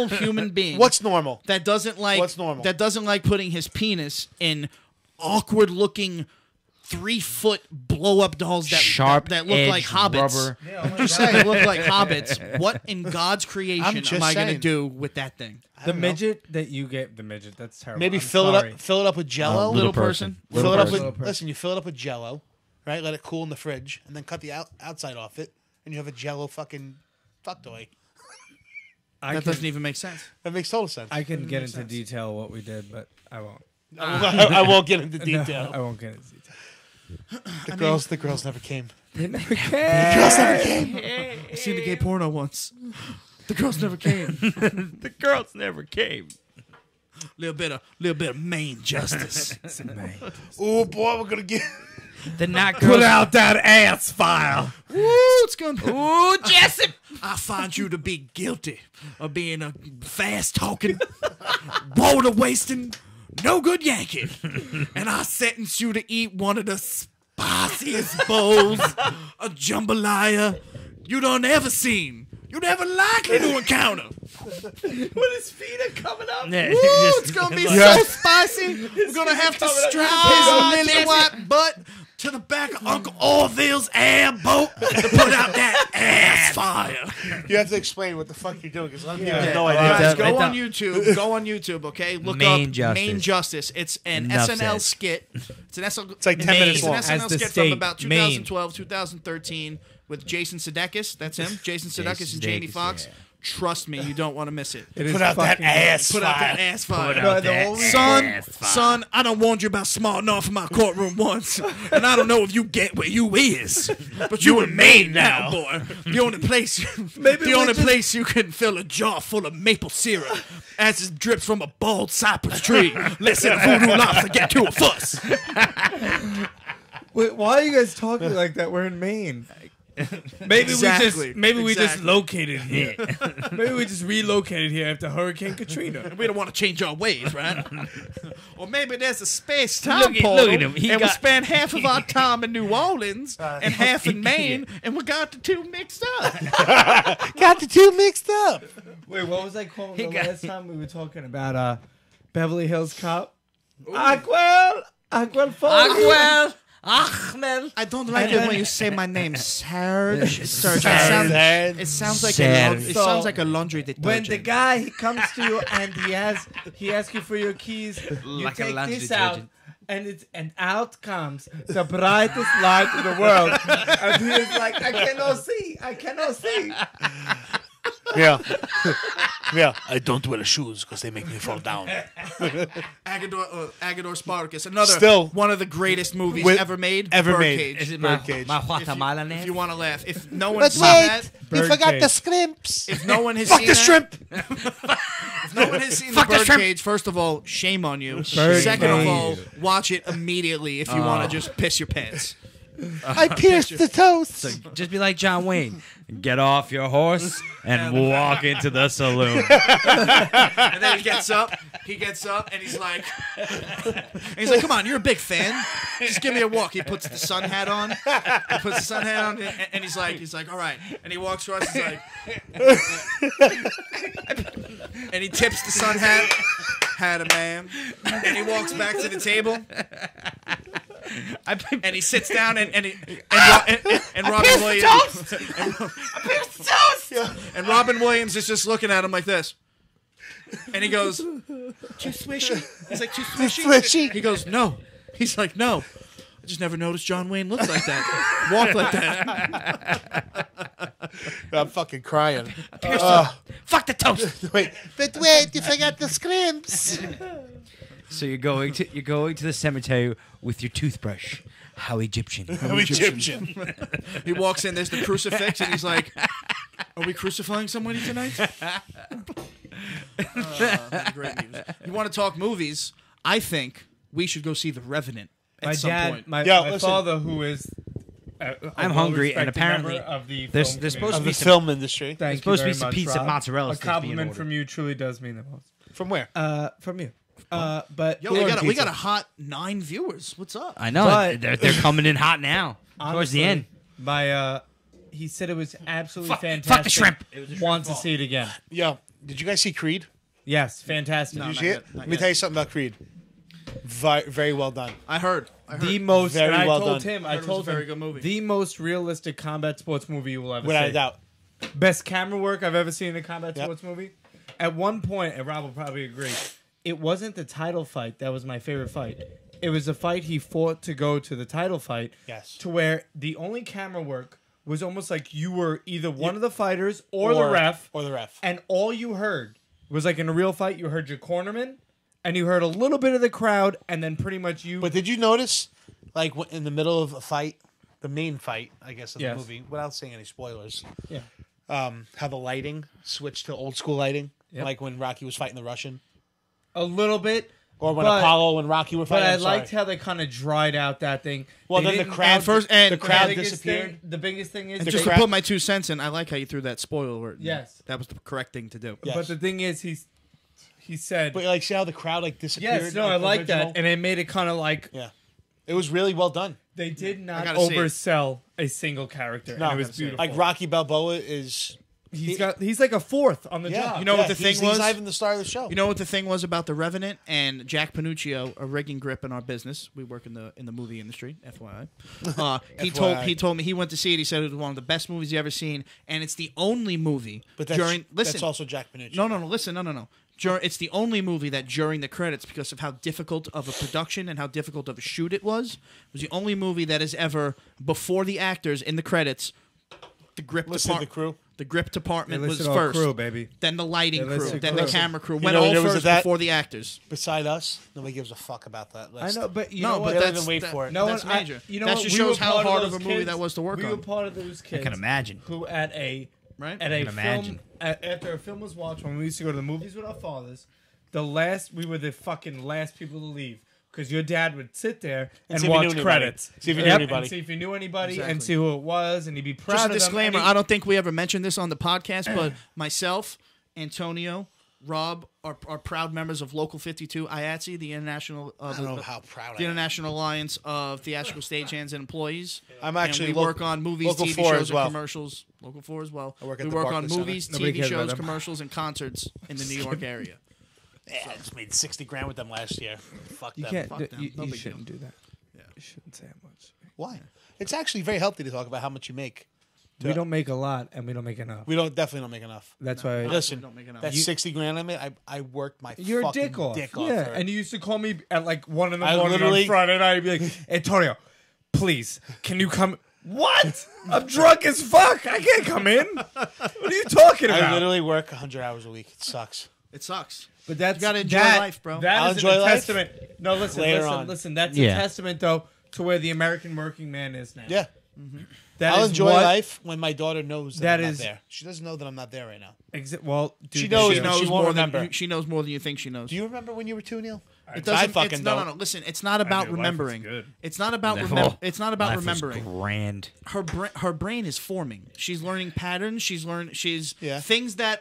S1: human being,
S2: What's normal?
S1: that doesn't like
S2: What's normal?
S1: that doesn't like putting his penis in awkward looking 3-foot blow up dolls that
S3: Sharp
S1: that look like
S3: edge
S1: hobbits.
S3: rubber.
S1: I'm just saying, look like hobbits. What in God's creation
S2: I'm
S1: am
S2: just
S1: I gonna
S2: saying.
S1: do with that thing?
S4: The midget that you get, the midget, that's terrible.
S2: Maybe
S4: I'm
S2: fill
S4: sorry.
S2: it up with Jello.
S3: Little person.
S2: Fill
S3: Little
S2: it up
S3: person.
S2: with listen. You fill it up with Jello, right? Let it cool in the fridge, and then cut the outside off it, and you have a Jello fucking fuck toy.
S1: That doesn't even make sense.
S2: That makes total sense.
S4: I can get into detail what we did, but I won't.
S2: I won't get into
S4: No,
S2: detail.
S4: I won't get into detail.
S2: The girls never came.
S4: They never came.
S2: Girls never came.
S1: I seen a gay porno once. The girls never came.
S3: The girls never came.
S1: little bit of Maine justice.
S2: Oh boy, we're gonna get.
S3: The not
S4: Put
S3: girls.
S4: out that ass file.
S1: Woo, it's gonna.
S3: Ooh, Jessup.
S1: I find you to be guilty of being a fast talking, water wasting, no good Yankee, and I sentence you to eat one of the spiciest bowls of jambalaya you done ever seen. You never likely to encounter.
S4: When his feet are coming up.
S3: Yeah,
S1: Woo,
S3: just-
S1: it's gonna be
S2: Yeah.
S1: so spicy. We're gonna have to strap his lily white butt to the back of Uncle Orville's airboat to put out that ass fire.
S2: You have to explain what the fuck you're doing because you have
S3: Yeah.
S2: no
S3: Right.
S2: idea.
S1: Guys,
S3: Right.
S1: go
S3: Right.
S1: on YouTube. Go on YouTube, okay? Look
S3: Main
S1: up
S3: Justice.
S1: Main Justice. It's an
S3: Enough
S1: SNL
S3: said.
S1: skit. It's an SNL.
S2: It's like 10 minutes
S1: It's an
S2: long.
S1: SNL
S4: As the
S1: skit from
S4: state,
S1: about
S4: Maine.
S1: 2012, 2013 with Jason Sudeikis. That's him. Jason Sudeikis
S3: Jason
S1: and Jamie
S3: Sudeikis,
S1: Foxx.
S3: yeah.
S1: Trust me, you don't want to miss it.
S4: It is
S2: Put out that
S4: fucking-
S2: ass
S1: Put out
S2: fire.
S1: that ass fire.
S3: Put out that
S1: Son,
S3: ass fire.
S1: son, I done warned you about smart enough in my courtroom once, and I don't know if you get where you is, but you in Maine now, boy. The only place, place you can fill a jar full of maple syrup as it drips from a bald cypress tree. Let's let a voodoo lobster get to a fuss.
S4: Wait, why are you guys talking like that? We're in Maine. Maybe
S1: Exactly.
S4: we just
S1: Exactly.
S4: located here. Maybe we just relocated here after Hurricane Katrina.
S1: We don't want to change our ways, right? Or maybe there's a space-time
S3: Look at-
S1: portal,
S3: look at him. He
S1: and we
S3: got-
S1: spend half of our time in New Orleans and half in Maine, and we got the two mixed up.
S2: Got the two mixed up.
S4: Wait, what was I calling
S3: He
S4: the
S3: got-
S4: last time we were talking about Beverly Hills Cop? Aquel!
S3: Agwell. Ahmed.
S1: I don't like it when you say my name, Serge. Serge. It sounds like
S3: Serge.
S1: it sounds like a laundry detergent.
S4: When the guy he comes to you and he asks you for your keys, you
S3: Like a
S4: take
S3: laundry
S4: this out,
S3: detergent.
S4: and out comes the brightest light in the world, and he is like, I cannot see.
S2: Yeah. Yeah. I don't wear shoes because they make me fall down.
S1: Agador Spartacus, another
S2: Still,
S1: one of the greatest movies ever made.
S2: Ever made.
S1: Birdcage.
S3: Is it my
S2: Birdcage.
S3: Guatemala name?
S1: If you want to laugh, if no one saw that,
S2: you forgot the
S4: Birdcage.
S2: scrimps.
S1: if no one has
S2: Fuck
S1: seen
S2: the
S1: that,
S2: shrimp.
S1: if no one has seen the
S3: Fuck the shrimp.
S1: Birdcage, first of all, shame on you.
S4: Birdcage.
S1: Second of all, watch it immediately if you want to just piss your pants.
S2: I pierced the toast.
S3: So just be like John Wayne. Get off your horse and walk into the saloon.
S1: And then he gets up, and he's like, come on, you're a big fan. Just give me a walk. He puts the sun hat on. And he's like, all right. And he walks across, he's like, and he tips the sun hat. Had a man. And he walks back to the table. And he sits down and Robin Williams and Robin Williams is just looking at him like this. And he goes, too swishy? He's like, too swishy? He goes, no. He's like, no. I just never noticed John Wayne looked like that. Walk like that.
S2: I'm fucking crying.
S3: Fuck the toast.
S2: Wait, you forgot the scrimps.
S3: So you're going to the cemetery with your toothbrush. How Egyptian.
S2: Egyptian.
S1: He walks in, there's the crucifix, and he's like, are we crucifying somebody tonight? Great news. You want to talk movies? I think we should go see The Revenant at some point.
S4: My
S2: listen.
S4: father, who is
S3: I'm hungry, and apparently
S4: of the
S3: there's
S4: film
S3: supposed to
S2: Of
S3: be
S2: the
S3: some,
S2: film industry.
S4: Thank
S3: supposed
S4: you
S3: to be
S4: very
S3: some
S4: much,
S3: pizza
S4: Rob.
S3: mozzarella
S4: A
S3: sticks being
S4: compliment
S3: ordered.
S4: from you truly does mean the most.
S2: From where?
S4: From you. But
S1: Yo, we got a hot 9 viewers. What's up?
S3: I know
S4: But-
S3: they're coming in hot now. Towards the end.
S4: My he said it was absolutely
S3: Fuck
S4: fantastic.
S3: the shrimp.
S4: Wants to see it again.
S2: Yo, did you guys see Creed?
S4: Yes, fantastic.
S2: Did you
S1: not
S2: see
S1: yet,
S2: it?
S1: not
S2: Let me
S1: yet.
S2: tell you something about Creed. Very well done.
S1: I heard.
S4: The most.
S2: Very
S4: and I
S2: well
S4: told
S2: done.
S4: him.
S1: I
S4: I
S1: heard it was
S4: told
S1: a very
S4: him
S1: good movie.
S4: the most realistic combat sports movie you will ever
S2: Without
S4: see.
S2: a doubt.
S4: Best camera work I've ever seen in a combat
S2: Yep.
S4: sports movie. At one point, and Rob will probably agree, it wasn't the title fight that was my favorite fight. It was the fight he fought to go to the title fight.
S2: Yes.
S4: To where the only camera work was almost like you were either one of the fighters or the ref.
S2: Or the ref.
S4: And all you heard was like in a real fight, you heard your cornerman, and you heard a little bit of the crowd, and then pretty much you.
S2: But did you notice, like, in the middle of a fight, the main fight, I guess, of
S4: Yes.
S2: the movie, without saying any spoilers,
S4: yeah.
S2: how the lighting switched to old school lighting,
S4: Yep.
S2: like when Rocky was fighting the Russian,
S4: A little bit.
S2: or when
S4: But-
S2: Apollo and Rocky were
S4: But
S2: fighting.
S4: I
S2: I'm sorry.
S4: liked how they kind of dried out that thing.
S2: Well,
S4: They
S2: then the
S4: didn't-
S2: crowd
S1: and
S2: the crowd
S4: biggest
S2: disappeared.
S4: thing- the biggest thing is,
S1: And
S4: the
S1: just
S4: crowd-
S1: to put my 2 cents in, I like how you threw that spoiler word. in.
S4: Yes.
S1: That was the correct thing to do.
S2: Yes.
S4: But the thing is, he said,
S2: But like, see how the crowd like disappeared?
S4: yes, no, I like
S2: original?
S4: that, and it made it kind of like
S2: Yeah, it was really well done.
S4: they did not
S1: gotta see it.
S4: oversell a single character.
S2: No,
S4: and it was
S1: gotta see it.
S4: beautiful.
S2: Like Rocky Balboa is.
S4: he's like a fourth on the
S2: Yeah,
S4: job.
S1: You know what the
S2: he's-
S1: thing was?
S2: He's not even the star of the show.
S1: You know what the thing was about The Revenant and Jack Panuccio, a rigging grip in our business. We work in the movie industry, FYI. He told me he went to see it. He said it was one of the best movies he ever seen, and it's the only movie
S2: but that's,
S1: during. Listen,
S2: that's also Jack Panucci.
S1: no, listen, no. It's the only movie that during the credits, because of how difficult of a production and how difficult of a shoot it was the only movie that is ever before the actors in the credits. The grip
S2: Listen to the crew.
S1: The grip
S4: They
S1: department was
S4: listed all
S1: first.
S4: crew, baby.
S1: Then the lighting
S4: They
S1: crew,
S4: listed
S1: then
S4: crew.
S1: the camera crew
S2: You
S1: went
S2: know,
S1: all
S2: there was
S1: first
S2: that-
S1: before the actors.
S2: Beside us, nobody gives a fuck about that
S4: I
S2: list.
S4: know, but you
S1: No,
S4: know
S1: but
S4: what?
S2: They don't
S1: that's
S2: even wait
S1: that-
S2: for it.
S4: No
S1: that's
S4: one,
S1: major.
S4: you know
S1: that
S4: what?
S1: just
S4: We
S1: shows
S4: were
S1: how
S4: part
S1: hard
S4: those
S1: of a movie
S4: kids-
S1: that was to work
S4: we
S1: on.
S4: were part of those kids.
S3: I can imagine.
S4: Who at a
S1: Right?
S4: at a
S3: I
S4: film
S3: can imagine.
S4: after a film was watched when we used to go to the movies with our fathers, we were the fucking last people to leave because your dad would sit there and
S2: see if he knew
S4: watch
S2: anybody.
S4: credits.
S2: See if he knew
S4: Yep,
S2: anybody.
S4: and see if he knew anybody and
S1: Exactly.
S4: see who it was, and he'd be proud
S1: Just a
S4: of them.
S1: disclaimer:
S4: And he-
S1: I don't think we ever mentioned this on the podcast, but myself, Antonio, Rob are proud members of Local 52 IATSE, the international
S2: I don't know how proud
S1: the
S2: I am.
S1: International Alliance of Theatrical Stagehands and Employees.
S2: I'm actually
S1: and we work on movies,
S2: Local
S1: TV
S2: 4
S1: shows,
S2: as well.
S1: and commercials. Local 4 as well.
S2: I work at
S1: we
S2: the
S1: work on
S2: Barclays Center.
S1: movies,
S4: Nobody
S1: TV
S4: cares about
S1: shows,
S4: them.
S1: commercials, and concerts in the New York area.
S2: I just made 60 grand with them last year. Fuck
S4: You
S2: them.
S4: can't.
S1: Fuck them.
S4: You,
S1: No
S4: you
S1: big
S4: shouldn't
S1: deal.
S4: do that.
S1: Yeah.
S4: You shouldn't say how much.
S2: Why? It's actually very healthy to talk about how much you make.
S4: We don't make a lot, and we don't make enough.
S2: We definitely don't make enough.
S4: That's why.
S2: Listen,
S1: don't make enough.
S2: that 60 grand I made, I worked my
S4: You're a
S2: fucking
S4: dick off.
S2: dick off.
S4: Yeah,
S2: for it.
S4: and you used to call me at like 1 in the
S2: I
S4: morning
S2: literally-
S4: on Friday night. You'd be like, Antonio, please, can you come? What? I'm drunk as fuck. I can't come in. What are you talking about?
S2: I literally work 100 hours a week. It sucks.
S1: It sucks.
S4: But that's
S1: You gotta enjoy life, bro.
S4: That
S2: I'll
S4: is
S2: enjoy
S4: a
S2: life
S4: testament. No, listen,
S2: later on.
S4: listen. That's
S5: Yeah.
S4: a testament, though, to where the American working man is now.
S2: Yeah.
S4: That
S2: I'll
S4: is
S2: enjoy
S4: what-
S2: life when my daughter knows that,
S4: That
S2: I'm
S4: is-
S2: not there. She doesn't know that I'm not there right now.
S4: Well, dude,
S2: She knows,
S1: She
S2: but
S1: knows
S2: she won't
S1: more than
S2: remember.
S1: she knows more than you think she knows.
S2: Do you remember when you were 2, Neil?
S1: It
S2: I
S1: doesn't.
S2: fucking
S1: It's, no,
S2: don't.
S1: no. Listen, it's not about
S4: knew life was
S1: remembering.
S4: good.
S1: It's not about
S5: No.
S1: It's not about
S5: Life was
S1: remembering.
S5: grand.
S1: Her brain is forming. She's learning patterns. She's
S2: Yeah.
S1: things that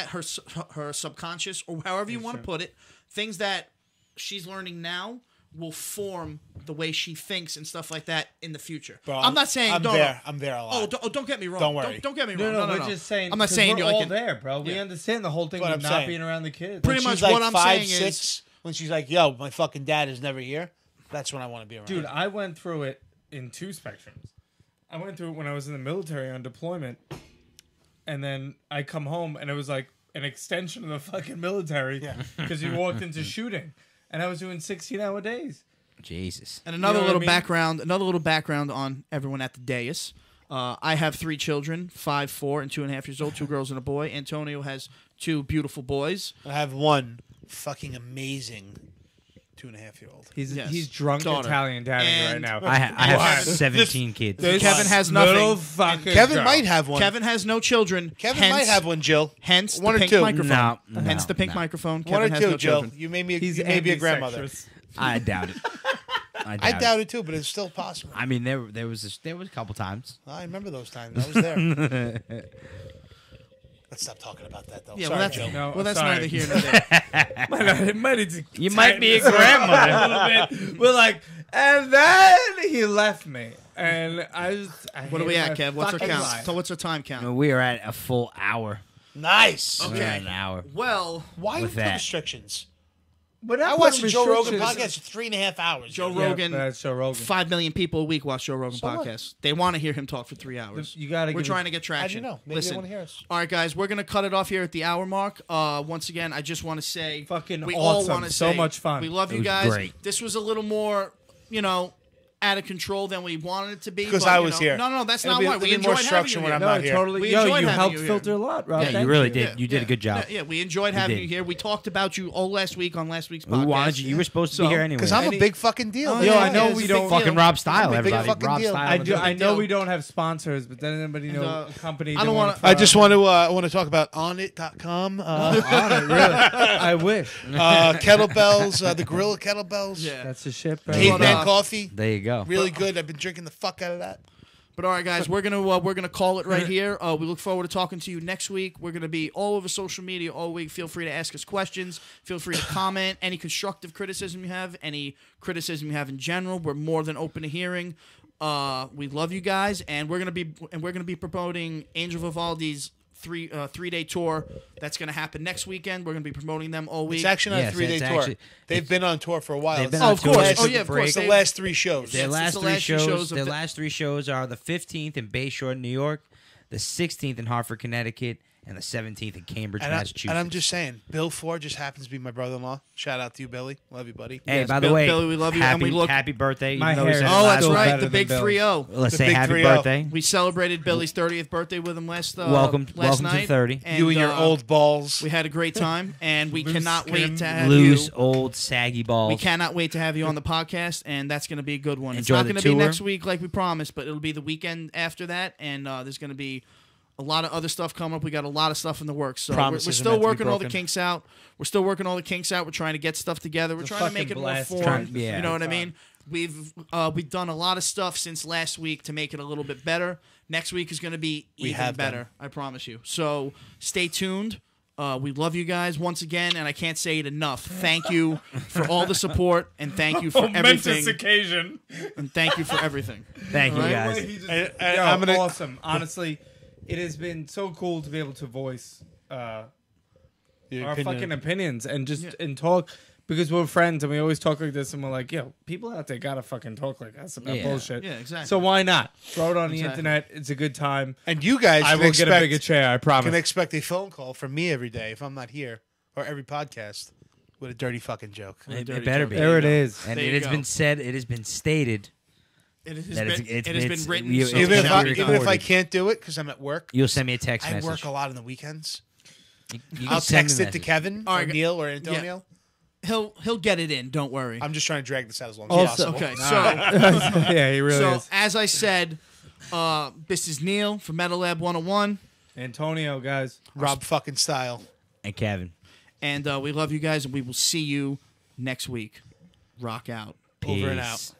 S1: her subconscious, or however you want to put it, things that she's learning now will form the way she thinks and stuff like that in the future.
S2: Bro,
S1: I'm not saying
S2: I'm
S1: no,
S2: there.
S1: no.
S2: I'm there a lot.
S1: Don't get me wrong.
S2: Don't worry.
S1: Don't get me wrong.
S4: No,
S1: No,
S4: we're just saying.
S1: I'm not
S4: 'cause
S1: saying
S4: we're
S1: you're
S4: all
S1: like
S4: there, bro. We
S1: Yeah.
S4: understand the whole thing
S2: What
S4: with
S2: I'm
S4: not
S2: saying.
S4: being around the kids.
S1: Pretty
S2: When
S1: much
S2: she's like
S1: what I'm
S2: 5,
S1: saying
S2: 6,
S1: is-
S2: when she's like, "Yo, my fucking dad is never here." That's when I want to be around.
S4: Dude, I went through it in 2 spectrums. I went through it when I was in the military on deployment, and then I come home and it was like an extension of the fucking military because you walked into shooting, and I was doing 16-hour days.
S5: Jesus.
S1: And another
S4: You know what
S1: little
S4: I mean?
S1: background on everyone at the dais. I have 3 children, 5, 4, and 2.5 years old. 2 girls and a boy. Antonio has 2 beautiful boys.
S2: I have one fucking amazing 2.5-year-old.
S4: He's drunk
S1: Daughter.
S4: Italian dadding right
S1: And-
S4: now.
S5: I have
S1: Kevin-
S5: 17 kids.
S4: This
S1: Kevin has nothing.
S4: little fucking
S2: Kevin
S4: girl.
S2: might have one.
S1: Kevin has no children.
S2: Kevin
S1: hence,
S2: might have one, Jill.
S1: Hence
S2: One
S1: the
S2: or
S1: pink
S2: 2.
S1: microphone.
S5: No,
S1: Hence the pink
S5: no.
S1: microphone.
S2: One
S1: Kevin
S2: or
S1: has
S2: 2,
S1: no
S2: Jill.
S1: children.
S2: You may
S4: He's
S2: be a grandmother.
S4: ambidextrous.
S5: I doubt it.
S2: I doubt it too, but it's still possible.
S5: I mean, there was a couple times.
S2: I remember those times. I was there. Let's stop talking about that, though.
S1: Yeah,
S2: Sorry,
S1: well, that's,
S2: Jill.
S4: No,
S1: well, that's
S4: sorry.
S1: neither here nor there.
S4: It might need to
S5: You might be a
S4: tighten this up
S5: grandmother.
S4: a little bit. We're like, and then he left me, and I
S1: What are we at, Kev? What's our
S4: fucking
S1: count?
S4: life.
S1: So what's our time count?
S5: We are at a full hour.
S2: Nice.
S5: We're at an hour.
S1: Well,
S2: Why you
S5: With
S2: put
S5: that.
S2: restrictions?
S4: But
S2: I watched the Joe Rogan podcast for 3.5 hours.
S1: Joe
S4: Yeah,
S1: Rogan.
S4: that's Joe Rogan.
S1: 5 million people a week watch Joe Rogan
S2: what?
S1: podcast. They want to hear him talk for 3 hours.
S4: You gotta
S1: We're
S4: give
S1: trying
S4: it-
S1: to get
S2: How'd
S1: traction.
S2: you know? Maybe
S1: Listen,
S2: they want to hear us.
S1: all right, guys, we're gonna cut it off here at the hour mark. Once again, I just want to say,
S4: Fucking
S1: we all
S4: awesome.
S1: want to
S4: So
S1: say
S4: much fun.
S1: We love
S5: It
S1: you
S5: was
S1: guys.
S5: great.
S1: This was a little more, out of control than we wanted it to be.
S2: Because
S1: but,
S2: I
S1: you
S2: was
S1: know-
S2: here.
S1: No, that's
S2: It'll
S1: not
S2: be-
S1: why.
S2: it'll
S1: We
S2: be more
S1: enjoyed having you
S2: structure when
S1: here.
S2: I'm
S4: No,
S2: not here.
S4: totally.
S1: We
S4: Yo,
S1: enjoyed
S4: you
S1: having
S4: helped
S1: you here.
S4: filter a lot, bro.
S5: Yeah,
S4: Thank
S5: you really
S4: you.
S5: did. You did a good job.
S1: Yeah, we enjoyed having
S5: did.
S1: you here. We talked about you all last week on last week's
S5: We
S1: podcast.
S5: wanted you. You were supposed to
S1: So-
S5: be here anyway.
S2: Because I'm a big fucking deal.
S1: Oh,
S2: man.
S4: Yo,
S1: yeah,
S4: I know
S1: it's
S4: we
S1: a
S4: don't
S1: big
S5: fucking
S1: deal.
S5: Rob Stile,
S2: big
S5: everybody.
S2: fucking
S5: Rob
S2: deal.
S5: Stile.
S4: I
S1: big
S4: know
S1: deal.
S4: we don't have sponsors, but then anybody know a company.
S1: I don't
S4: want
S1: wanna-
S2: I just want to talk about onit.com,
S4: on it. Really, I wish.
S2: kettlebells, the Gorilla kettlebells,
S1: Yeah.
S4: That's the shit, bro.
S2: caveman coffee,
S5: There you go.
S2: really good. I've been drinking the fuck out of that.
S1: But all right, guys, we're gonna call it right here. We look forward to talking to you next week. We're gonna be all over social media all week. Feel free to ask us questions. Feel free to comment any constructive criticism you have, any criticism you have in general. We're more than open to hearing. We love you guys, and we're gonna be promoting Angel Vivaldi's 3-day tour. That's gonna happen next weekend. We're gonna be promoting them all week.
S2: It's actually not
S5: Yes,
S2: a 3-day
S5: it's
S2: tour.
S5: actually-
S2: They've been on tour for a while.
S5: They've been
S2: It's
S5: on
S1: of
S5: tour.
S1: course.
S5: It's
S1: Oh
S5: a
S1: yeah, of
S5: break.
S1: course.
S2: the last 3 shows.
S5: Their
S1: it's
S5: last
S1: the
S5: three
S1: last few
S5: shows.
S1: shows of
S5: Their
S1: the-
S5: last 3 shows are the 15th in Bayshore, New York, the 16th in Hartford, Connecticut, and the 17th in Cambridge, Massachusetts.
S2: And I'm just saying, Bill Ford just happens to be my brother-in-law. Shout out to you, Billy. Love you, buddy.
S5: Hey,
S1: Yes,
S5: by the
S1: Bill-
S5: way,
S1: Billy, we love you,
S5: Happy,
S1: and we look-
S5: happy birthday.
S4: My
S5: even though we
S4: hair
S5: said
S4: is
S5: it
S1: Oh,
S5: last
S1: that's
S4: still
S1: right,
S4: better
S1: the
S4: than
S1: big
S4: Bill's.
S1: 3-0.
S5: Let's
S2: The
S5: say
S2: big
S5: happy
S2: 3-0.
S5: birthday.
S1: We celebrated Billy's 30th birthday with him last
S5: Welcome
S1: last
S5: to
S1: night.
S5: 30.
S1: And,
S2: You and your old balls.
S1: We had a great time, and we
S4: Loose
S1: cannot wait
S4: skin.
S1: to have
S5: Loose,
S1: you.
S5: old, saggy balls.
S1: We cannot wait to have you on the podcast, and that's going to be a good one.
S5: Enjoy
S1: it's not
S5: the
S1: going to be
S5: tour.
S1: next week like we promised, but it'll be the weekend after that, and there's going to be a lot of other stuff coming up. We got a lot of stuff in the works, so we're
S2: Promises are
S1: still
S2: meant to be
S1: working all the
S2: broken.
S1: kinks out. We're still working all the kinks out. We're trying to get stuff together. We're
S4: It's a
S1: trying to make it
S4: fucking
S1: more
S4: blast.
S1: formed.
S5: Yeah.
S1: You know what I mean? We've done a lot of stuff since last week to make it a little bit better. Next week is going to be
S2: We
S1: even
S2: have
S1: better.
S2: done.
S1: I promise you. So stay tuned. We love you guys once again, and I can't say it enough. Thank you for all the support, and thank you for everything.
S4: occasion.
S1: And thank you for everything.
S5: Thank you,
S1: All right.
S5: guys.
S2: And
S4: Yo,
S2: I'm gonna-
S4: awesome. Honestly, it has been so cool to be able to voice
S2: Your
S4: our
S2: opinion.
S4: fucking opinions and just and talk because we're friends and we always talk like this and we're like, yo, people out there gotta fucking talk like us about bullshit.
S1: Yeah, exactly.
S4: So why not throw it on the internet? It's a good time.
S2: And you guys
S4: I will get a bigger chair. I promise.
S2: Can expect a phone call from me every day if I'm not here, or every podcast with a dirty fucking joke.
S5: It better be.
S4: There it is.
S5: And
S1: There
S5: it
S1: you
S5: has
S1: go.
S5: been said. It has been stated.
S1: It has
S5: That
S1: been,
S5: it's-
S1: it has
S5: it's-
S1: been written.
S5: you-
S1: so
S5: it's
S2: Even
S1: it
S2: if,
S1: shall
S2: I,
S1: be
S2: even
S1: done.
S2: if I can't do it because I'm at work,
S5: You'll send me a text
S2: I
S5: message.
S2: work a lot on the weekends.
S5: You can
S2: I'll
S5: send me
S2: text it to
S5: message.
S2: Kevin
S1: All
S2: or
S1: right,
S2: Neil or Antonio.
S1: He'll get it in. Don't worry.
S2: I'm just trying to drag this out as long
S4: Also-
S2: as possible.
S1: Okay, so
S4: Yeah, he really
S1: so
S4: is.
S1: as I said, this is Neil from Metal Lab 101,
S4: Antonio, guys.
S2: Rob fucking Stile.
S5: And Kevin.
S1: and we love you guys, and we will see you next week. Rock out.
S2: Over and
S5: Peace.
S2: out.